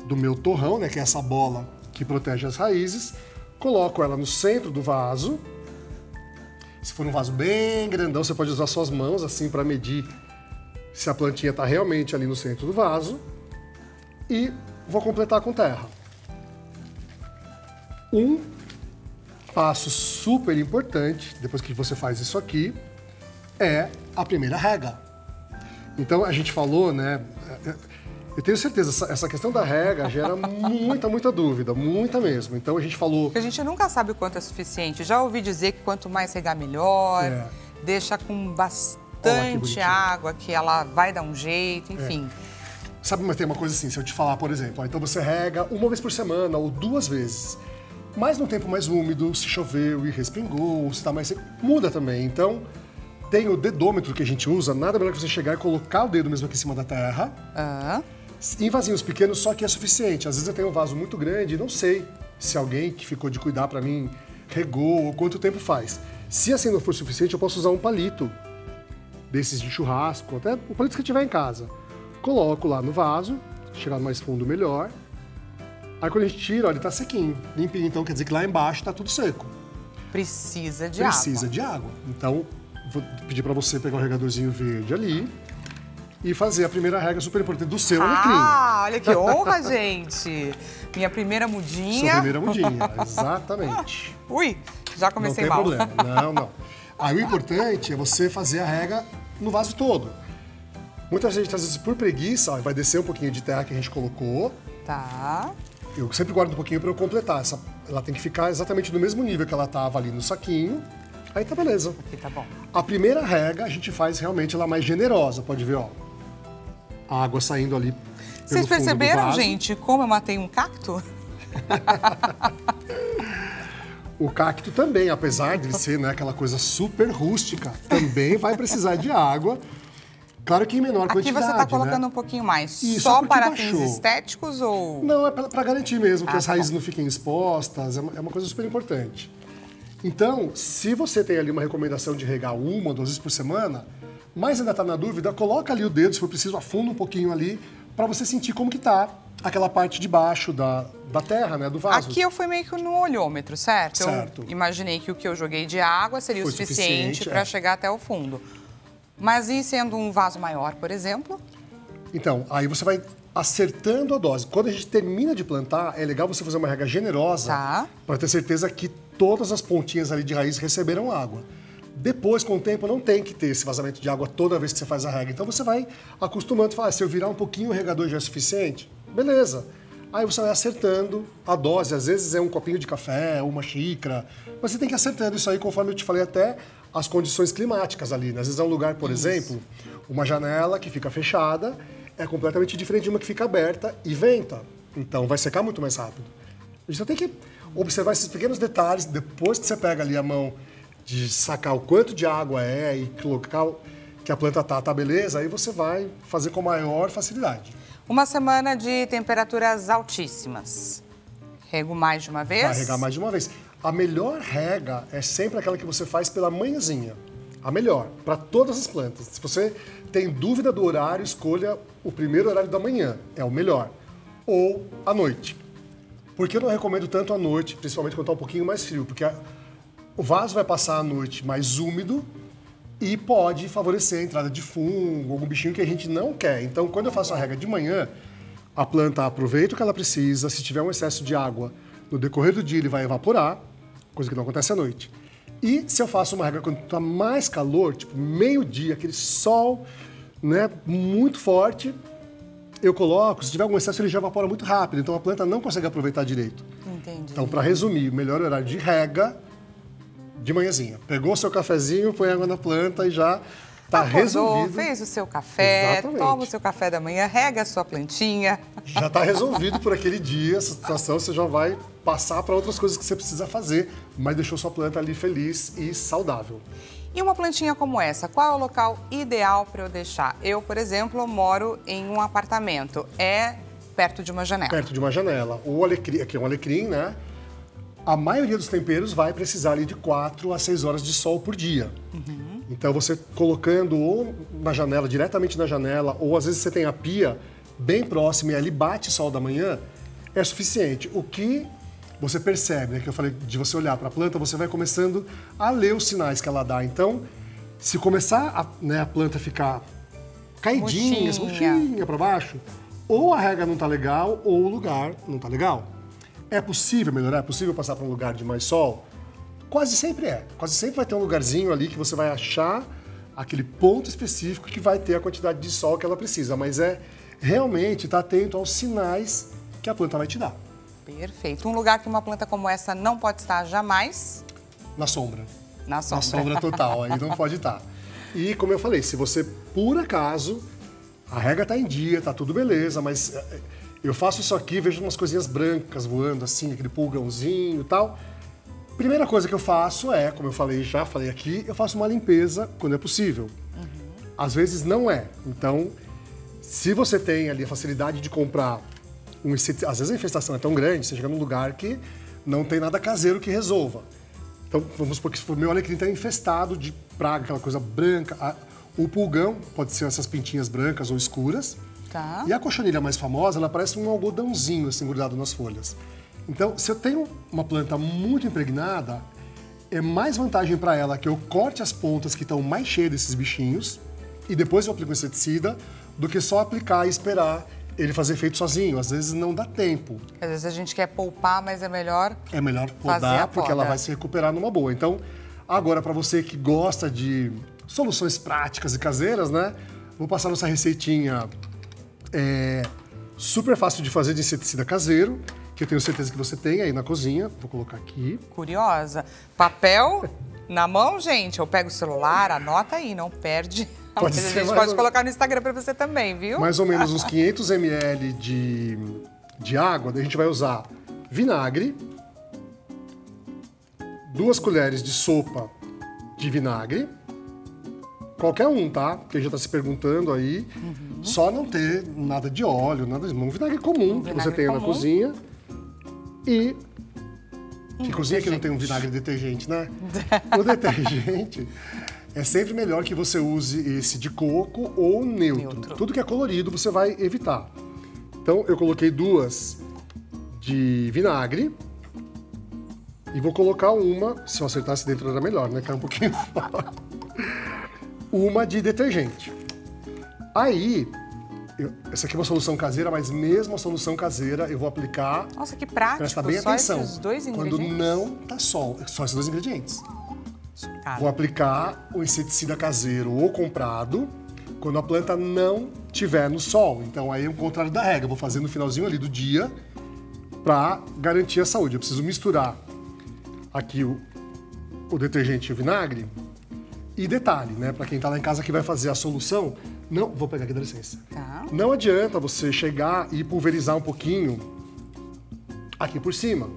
do meu torrão, né, que é essa bola que protege as raízes, coloco ela no centro do vaso. Se for um vaso bem grandão, você pode usar suas mãos assim para medir se a plantinha está realmente ali no centro do vaso. E vou completar com terra. Um passo super importante, depois que você faz isso aqui, é a primeira rega. Então a gente falou, né? Eu tenho certeza, essa questão da rega gera muita dúvida, muita mesmo. Então a gente falou... Porque a gente nunca sabe o quanto é suficiente. Já ouvi dizer que quanto mais regar, melhor. Deixa com bastante água, que ela vai dar um jeito, enfim. Sabe, mas tem uma coisa assim, se eu te falar, por exemplo, então você rega uma vez por semana ou 2 vezes. Mas no tempo mais úmido, se choveu e respingou, se está mais seco, muda também. Então, tem o dedômetro que a gente usa, nada melhor que você chegar e colocar o dedo mesmo aqui em cima da terra. Em vasinhos pequenos, só que é suficiente. Às vezes eu tenho um vaso muito grande e não sei se alguém que ficou de cuidar para mim regou ou quanto tempo faz. Se assim não for suficiente, eu posso usar um palito desses de churrasco, até o palito que tiver em casa. Coloco lá no vaso, chegar mais fundo melhor. Aí quando a gente tira, olha, ele tá sequinho, limpinho, então quer dizer que lá embaixo tá tudo seco. Precisa de água. Precisa de água. Então, vou pedir para você pegar o regadorzinho verde ali e fazer a primeira rega super importante do seu alecrim. Olha que honra, gente! Minha primeira mudinha. Sua primeira mudinha, exatamente. Ui, já comecei mal. Não tem problema, não. Aí o importante é você fazer a rega no vaso todo. Muita gente, às vezes, por preguiça, ó, vai descer um pouquinho de terra que a gente colocou. Tá. Eu sempre guardo um pouquinho para eu completar. Ela tem que ficar exatamente no mesmo nível que ela estava ali no saquinho. Aí tá beleza. Aqui tá bom. A primeira rega a gente faz realmente ela mais generosa. Pode ver, ó. A água saindo ali pelo Vocês perceberam, fundo do vaso. gente, como eu matei um cacto? O cacto também, apesar de ser, né, aquela coisa super rústica, também vai precisar de água. Claro que em menor quantidade, Aqui você está colocando um pouquinho mais. Isso, só para baixou. fins estéticos ou... Não, é para garantir mesmo que as tá raízes bom. não fiquem expostas, é uma coisa super importante. Então, se você tem ali uma recomendação de regar 1 ou 2 vezes por semana, mas ainda está na dúvida, coloca ali o dedo, se for preciso, afunda um pouquinho ali, para você sentir como que tá aquela parte de baixo da terra, né, do vaso. Aqui eu fui meio que no olhômetro, certo? Certo. Eu imaginei que o que eu joguei de água seria o Foi suficiente suficiente, para é. chegar até o fundo. Mas e sendo um vaso maior, por exemplo? Então, aí você vai acertando a dose. Quando a gente termina de plantar, é legal você fazer uma rega generosa Tá. para ter certeza que todas as pontinhas ali de raiz receberam água. Depois, com o tempo, não tem que ter esse vazamento de água toda vez que você faz a rega. Então você vai acostumando e fala, se eu virar um pouquinho o regador já é suficiente, beleza. Aí você vai acertando a dose, às vezes é um copinho de café, uma xícara, mas você tem que ir acertando isso aí, conforme eu te falei, até as condições climáticas ali, né? Às vezes é um lugar, por exemplo, uma janela que fica fechada, é completamente diferente de uma que fica aberta e venta. Então vai secar muito mais rápido. A gente só tem que observar esses pequenos detalhes, depois que você pega ali a mão de sacar o quanto de água é e colocar que a planta tá beleza, aí você vai fazer com maior facilidade. Uma semana de temperaturas altíssimas. Rego mais de uma vez? Vai regar mais de uma vez. A melhor rega é sempre aquela que você faz pela manhãzinha. A melhor, para todas as plantas. Se você tem dúvida do horário, escolha o primeiro horário da manhã, é o melhor. Ou à noite. Por que eu não recomendo tanto à noite, principalmente quando está um pouquinho mais frio? Porque o vaso vai passar a noite mais úmido e pode favorecer a entrada de fungo, algum bichinho que a gente não quer. Então, quando eu faço a rega de manhã, a planta aproveita o que ela precisa. Se tiver um excesso de água, no decorrer do dia ele vai evaporar, coisa que não acontece à noite. E se eu faço uma rega quando está mais calor, tipo meio-dia, aquele sol, né, muito forte, eu coloco, se tiver algum excesso ele já evapora muito rápido, então a planta não consegue aproveitar direito. Entendi. Então, para resumir, o melhor horário de rega de manhãzinha. Pegou o seu cafezinho, põe água na planta e já está resolvido. Fez o seu café, Exatamente. toma o seu café da manhã, rega a sua plantinha. Já está resolvido por aquele dia, essa situação, você já vai passar para outras coisas que você precisa fazer, mas deixou sua planta ali feliz e saudável. E uma plantinha como essa, qual é o local ideal para eu deixar? Eu, por exemplo, moro em um apartamento, é perto de uma janela. Perto de uma janela. O alecrim, aqui é um alecrim, né? A maioria dos temperos vai precisar ali de 4 a 6 horas de sol por dia. Então você colocando ou na janela, diretamente na janela, ou às vezes você tem a pia bem próxima e ali bate sol da manhã, é suficiente. O que você percebe, né, que eu falei de você olhar para a planta, você vai começando a ler os sinais que ela dá. Então, se começar a planta ficar caidinha, murchinha para baixo, ou a rega não tá legal, ou o lugar não tá legal. É possível melhorar? É possível passar para um lugar de mais sol? Quase sempre é. Quase sempre vai ter um lugarzinho ali que você vai achar aquele ponto específico que vai ter a quantidade de sol que ela precisa. Mas é realmente estar atento aos sinais que a planta vai te dar. Perfeito. Um lugar que uma planta como essa não pode estar jamais? Na sombra. Na sombra. Na sombra total, aí não pode estar. E como eu falei, se você, por acaso, a rega tá em dia, tá tudo beleza, mas eu faço isso aqui, vejo umas coisinhas brancas voando assim, aquele pulgãozinho e tal. Primeira coisa que eu faço é, como eu falei, já falei aqui, eu faço uma limpeza quando é possível. Às vezes não é. Então, se você tem ali a facilidade de comprar às vezes a infestação é tão grande, você chega num lugar que não tem nada caseiro que resolva. Então, vamos supor que se o meu alecrim está infestado de praga, aquela coisa branca, o pulgão pode ser essas pintinhas brancas ou escuras. Tá. E a cochonilha mais famosa, ela parece um algodãozinho assim grudado nas folhas. Então, se eu tenho uma planta muito impregnada, é mais vantagem para ela que eu corte as pontas que estão mais cheias desses bichinhos e depois eu aplico o inseticida, do que só aplicar e esperar ele fazer efeito sozinho. Às vezes não dá tempo. Às vezes a gente quer poupar, mas é melhor podar, porque ela vai se recuperar numa boa. Então, agora para você que gosta de soluções práticas e caseiras, né? Vou passar nossa receitinha super fácil de fazer de inseticida caseiro, que eu tenho certeza que você tem aí na cozinha. Vou colocar aqui. Curiosa. Papel na mão, gente. Eu pego o celular, anota aí, não perde. Mas a gente pode colocar no Instagram para você também, viu? Mais ou menos uns 500 ml de água. Daí a gente vai usar vinagre, 2 colheres de sopa de vinagre, qualquer um, tá? Quem já tá se perguntando aí, só não ter nada de óleo, nada de um vinagre comum que você tenha na cozinha. E que cozinha que não tem um vinagre detergente, né? O detergente é sempre melhor que você use esse de coco ou neutro. Tudo que é colorido você vai evitar. Então eu coloquei 2 de vinagre e vou colocar uma, se eu acertasse dentro era melhor, né? Cai um pouquinho fora. Uma de detergente. Aí Essa aqui é uma solução caseira, mas mesmo a solução caseira eu vou aplicar... Nossa, que prático, presta bem só atenção. esses dois ingredientes? Quando não tá sol, só esses dois ingredientes. Cara. Vou aplicar o inseticida caseiro ou comprado quando a planta não estiver no sol. Então aí é o contrário da regra, vou fazer no finalzinho ali do dia para garantir a saúde. Eu preciso misturar aqui o detergente e o vinagre. E detalhe, né, para quem tá lá em casa que vai fazer a solução, não, vou pegar aqui, dá licença. Tá. Não adianta você chegar e pulverizar um pouquinho aqui por cima.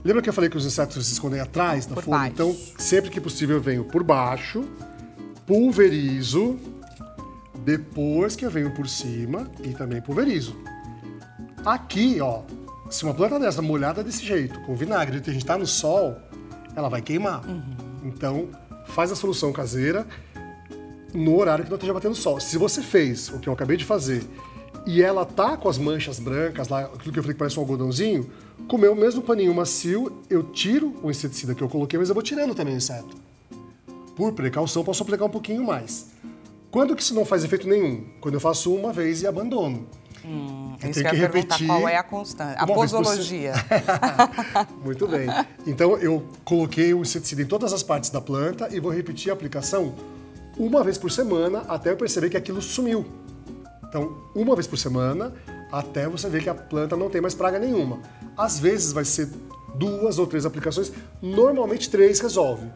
Lembra que eu falei que os insetos se escondem atrás da Por folha? baixo. Então, sempre que possível eu venho por baixo, pulverizo, depois que eu venho por cima e também pulverizo. Aqui, ó, se uma planta dessa molhada desse jeito, com vinagre, e a gente tá no sol, ela vai queimar. Então, faz a solução caseira no horário que não esteja batendo sol. Se você fez o que eu acabei de fazer e ela tá com as manchas brancas, lá, aquilo que eu falei que parece um algodãozinho, com o meu mesmo paninho macio, eu tiro o inseticida que eu coloquei, mas eu vou tirando também o inseto. Por precaução, posso aplicar um pouquinho mais. Quando que isso não faz efeito nenhum? Quando eu faço uma vez e abandono. É isso que eu ia perguntar, qual é a constância? A posologia. Muito bem. Então, eu coloquei o inseticida em todas as partes da planta e vou repetir a aplicação uma vez por semana até eu perceber que aquilo sumiu. Então, uma vez por semana até você ver que a planta não tem mais praga nenhuma. Às vezes vai ser 2 ou 3 aplicações, normalmente 3 resolve.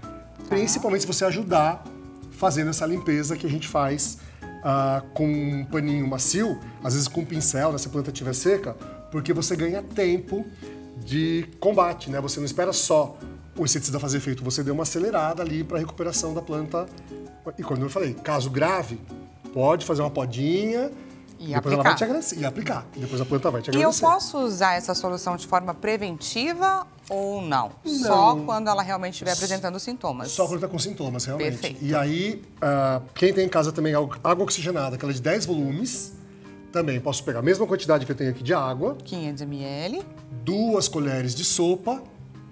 Principalmente se você ajudar fazendo essa limpeza que a gente faz com um paninho macio, às vezes com um pincel, né, se a planta estiver seca, porque você ganha tempo de combate, né? Você não espera só o inseticida fazer efeito, você deu uma acelerada ali para a recuperação da planta. E quando eu falei, caso grave, pode fazer uma podinha E depois ela vai te agradecer. E aplicar. Depois a planta vai te agradecer. E eu posso usar essa solução de forma preventiva ou não? Só quando ela realmente estiver apresentando sintomas? Só quando está com sintomas, realmente. Perfeito. E aí, quem tem em casa também água oxigenada, aquela de 10 volumes, também posso pegar a mesma quantidade que eu tenho aqui de água, 500 ml. 2 colheres de sopa,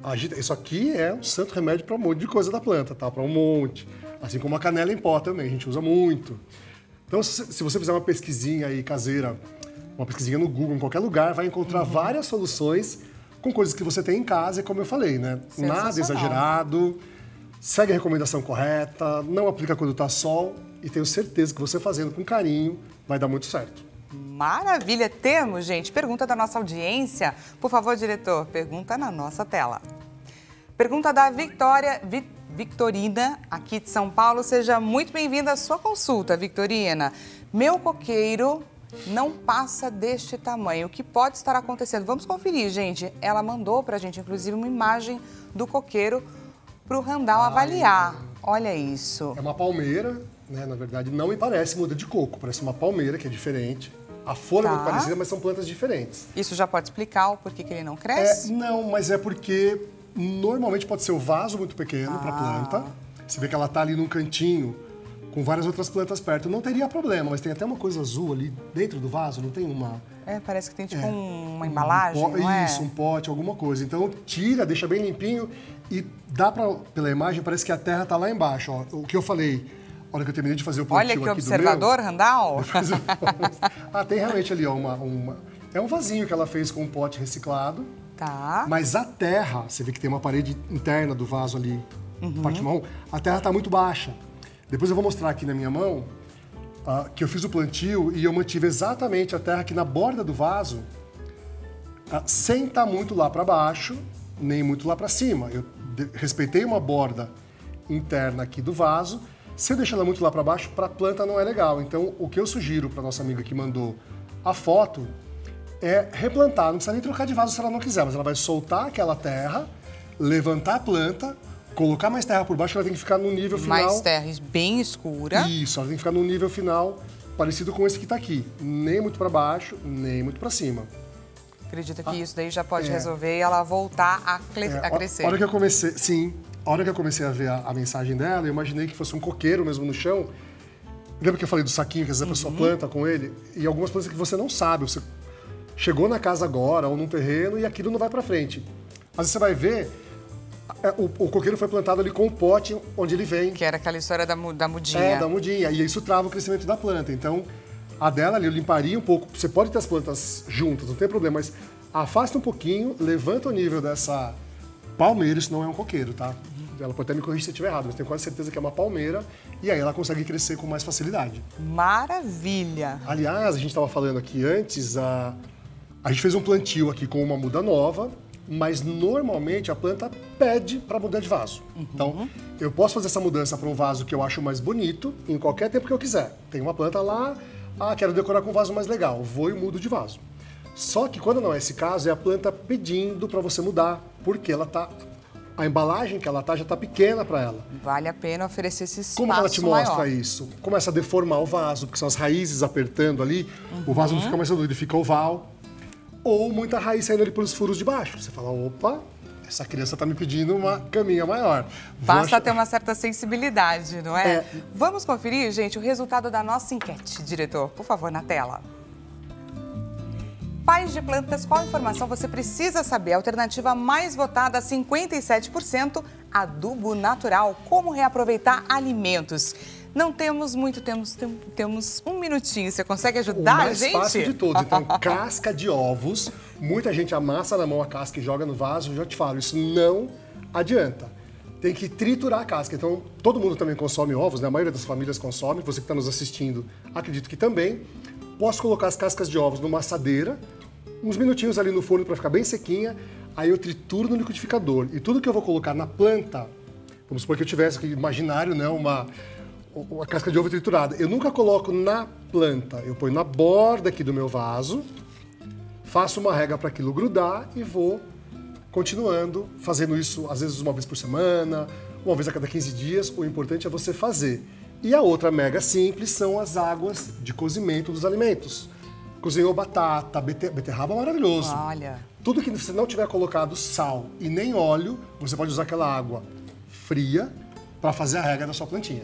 agita. Isso aqui é um santo remédio para um monte de coisa da planta, tá? Para um monte. Assim como a canela em pó também, a gente usa muito. Então, se você fizer uma pesquisinha aí caseira, uma pesquisinha no Google, em qualquer lugar, vai encontrar várias soluções com coisas que você tem em casa, e como eu falei, né? Nada exagerado, segue a recomendação correta, não aplica quando tá sol, e tenho certeza que você fazendo com carinho vai dar muito certo. Maravilha! Temos, gente, pergunta da nossa audiência. Por favor, diretor, pergunta na nossa tela. Pergunta da Victorina, aqui de São Paulo. Seja muito bem-vinda à sua consulta, Victorina. Meu coqueiro não passa deste tamanho. O que pode estar acontecendo? Vamos conferir, gente. Ela mandou pra gente, inclusive, uma imagem do coqueiro pro Randall avaliar. Olha isso. É uma palmeira, né? Na verdade, não me parece muda de coco. Parece uma palmeira, que é diferente. A folha é muito parecida, mas são plantas diferentes. Isso já pode explicar o porquê que ele não cresce? Não, mas é porque normalmente pode ser o vaso muito pequeno para a planta. Você vê que ela tá ali num cantinho com várias outras plantas perto. Não teria problema, mas tem até uma coisa azul ali dentro do vaso, não tem uma... Parece que tem tipo uma embalagem, não é? Isso, um pote, alguma coisa. Então tira, deixa bem limpinho e dá pra, pela imagem, parece que a terra tá lá embaixo. Ó. O que eu falei, hora que eu terminei de fazer o plantio aqui do meu... Olha que observador, Randall. Tem realmente ali, ó, é um vasinho que ela fez com um pote reciclado. Tá. Mas a terra, você vê que tem uma parede interna do vaso ali, parte marrom, a terra está muito baixa. Depois eu vou mostrar aqui na minha mão que eu fiz o plantio e eu mantive exatamente a terra aqui na borda do vaso, sem estar muito lá para baixo, nem muito lá para cima. Eu respeitei uma borda interna aqui do vaso. Se eu deixar ela muito lá para baixo, para a planta não é legal. Então, o que eu sugiro para nossa amiga que mandou a foto é replantar. Não precisa nem trocar de vaso se ela não quiser, mas ela vai soltar aquela terra, levantar a planta, colocar mais terra por baixo, ela tem que ficar no nível final... Mais terra bem escura. Isso, ela tem que ficar no nível final parecido com esse que está aqui. Nem muito para baixo, nem muito para cima. Acredita que isso daí já pode resolver e ela voltar a crescer. A hora que eu comecei a ver a mensagem dela, eu imaginei que fosse um coqueiro mesmo no chão. Lembra que eu falei do saquinho que às vezes a pessoa planta com ele? E algumas plantas que você não sabe, você chegou na casa agora ou num terreno e aquilo não vai para frente. Mas você vai ver, o coqueiro foi plantado ali com o pote onde ele vem. Que era aquela história da mudinha. Da mudinha. E isso trava o crescimento da planta. Então, A dela ali eu limparia um pouco. Você pode ter as plantas juntas, não tem problema, mas afasta um pouquinho, levanta o nível dessa palmeira, isso não é um coqueiro, tá? Ela pode até me corrigir se eu estiver errado, mas tenho quase certeza que é uma palmeira e aí ela consegue crescer com mais facilidade. Maravilha! Aliás, a gente estava falando aqui antes, a gente fez um plantio aqui com uma muda nova, mas normalmente a planta pede para mudar de vaso. Então, eu posso fazer essa mudança para um vaso que eu acho mais bonito em qualquer tempo que eu quiser. Tem uma planta lá, quero decorar com um vaso mais legal, vou e mudo de vaso. Só que quando não é esse caso, é a planta pedindo para você mudar, porque ela tá, a embalagem que ela tá já tá pequena para ela. Vale a pena oferecer esse espaço Como ela te mostra maior. isso? Começa a deformar o vaso, porque são as raízes apertando ali, o vaso não fica mais redondo, ele fica oval. Ou muita raiz saindo ali pelos furos de baixo. Você fala, opa, essa criança está me pedindo uma caminha maior. Basta ter uma certa sensibilidade, não é? Vamos conferir, gente, o resultado da nossa enquete. Diretor, por favor, na tela. Pais de plantas, qual informação você precisa saber? Alternativa mais votada, 57%, adubo natural. Como reaproveitar alimentos? Não temos muito, temos um minutinho. Você consegue ajudar a gente? O mais fácil de todos. Então, casca de ovos. Muita gente amassa na mão a casca e joga no vaso. Eu já te falo, isso não adianta. Tem que triturar a casca. Então, todo mundo também consome ovos, né? A maioria das famílias consome. Você que está nos assistindo, acredito que também. Posso colocar as cascas de ovos numa assadeira, uns minutinhos ali no forno para ficar bem sequinha. Aí eu trituro no liquidificador. E tudo que eu vou colocar na planta, vamos supor que eu tivesse aqui imaginário, né? Uma casca de ovo triturada. Eu nunca coloco na planta, eu ponho na borda aqui do meu vaso, faço uma rega para aquilo grudar e vou continuando, fazendo isso às vezes uma vez por semana, uma vez a cada 15 dias, o importante é você fazer. E a outra mega simples são as águas de cozimento dos alimentos. Cozinhou batata, beterraba maravilhoso. Olha. Tudo que você não tiver colocado sal e nem óleo, você pode usar aquela água fria para fazer a rega da sua plantinha.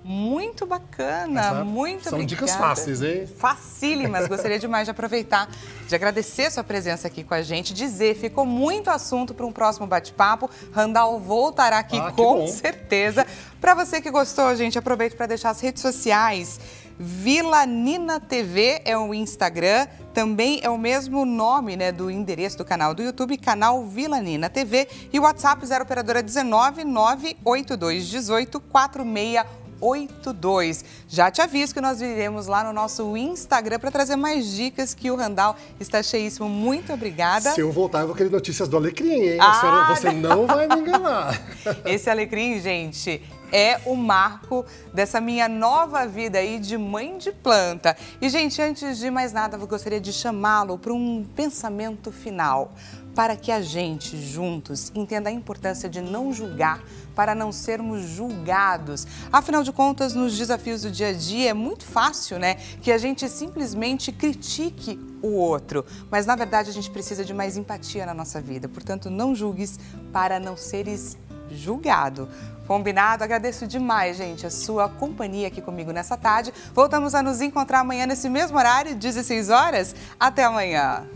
Muito bacana, muito obrigada. São dicas fáceis, hein? Facílimas. Gostaria demais de aproveitar, de agradecer a sua presença aqui com a gente, dizer, ficou muito assunto para um próximo bate-papo. Randall voltará aqui com certeza. Para você que gostou, gente, aproveito para deixar as redes sociais. Vilanina TV é o Instagram, também é o mesmo nome, né, do endereço do canal do YouTube, canal Vilanina TV, e o WhatsApp 0 operadora 19 982 18 4682. Já te aviso que nós iremos lá no nosso Instagram para trazer mais dicas, que o Randall está cheíssimo. Muito obrigada. Se eu voltar, eu vou querer notícias do alecrim, hein? Você não vai me enganar. Esse alecrim, gente, é o marco dessa minha nova vida aí de mãe de planta. E, gente, antes de mais nada, eu gostaria de chamá-lo para um pensamento final, para que a gente, juntos, entenda a importância de não julgar, para não sermos julgados. Afinal de contas, nos desafios do dia a dia, é muito fácil, né, que a gente simplesmente critique o outro. Mas, na verdade, a gente precisa de mais empatia na nossa vida. Portanto, não julgues para não seres julgado. Combinado? Agradeço demais, gente, a sua companhia aqui comigo nessa tarde. Voltamos a nos encontrar amanhã nesse mesmo horário, 16 horas. Até amanhã.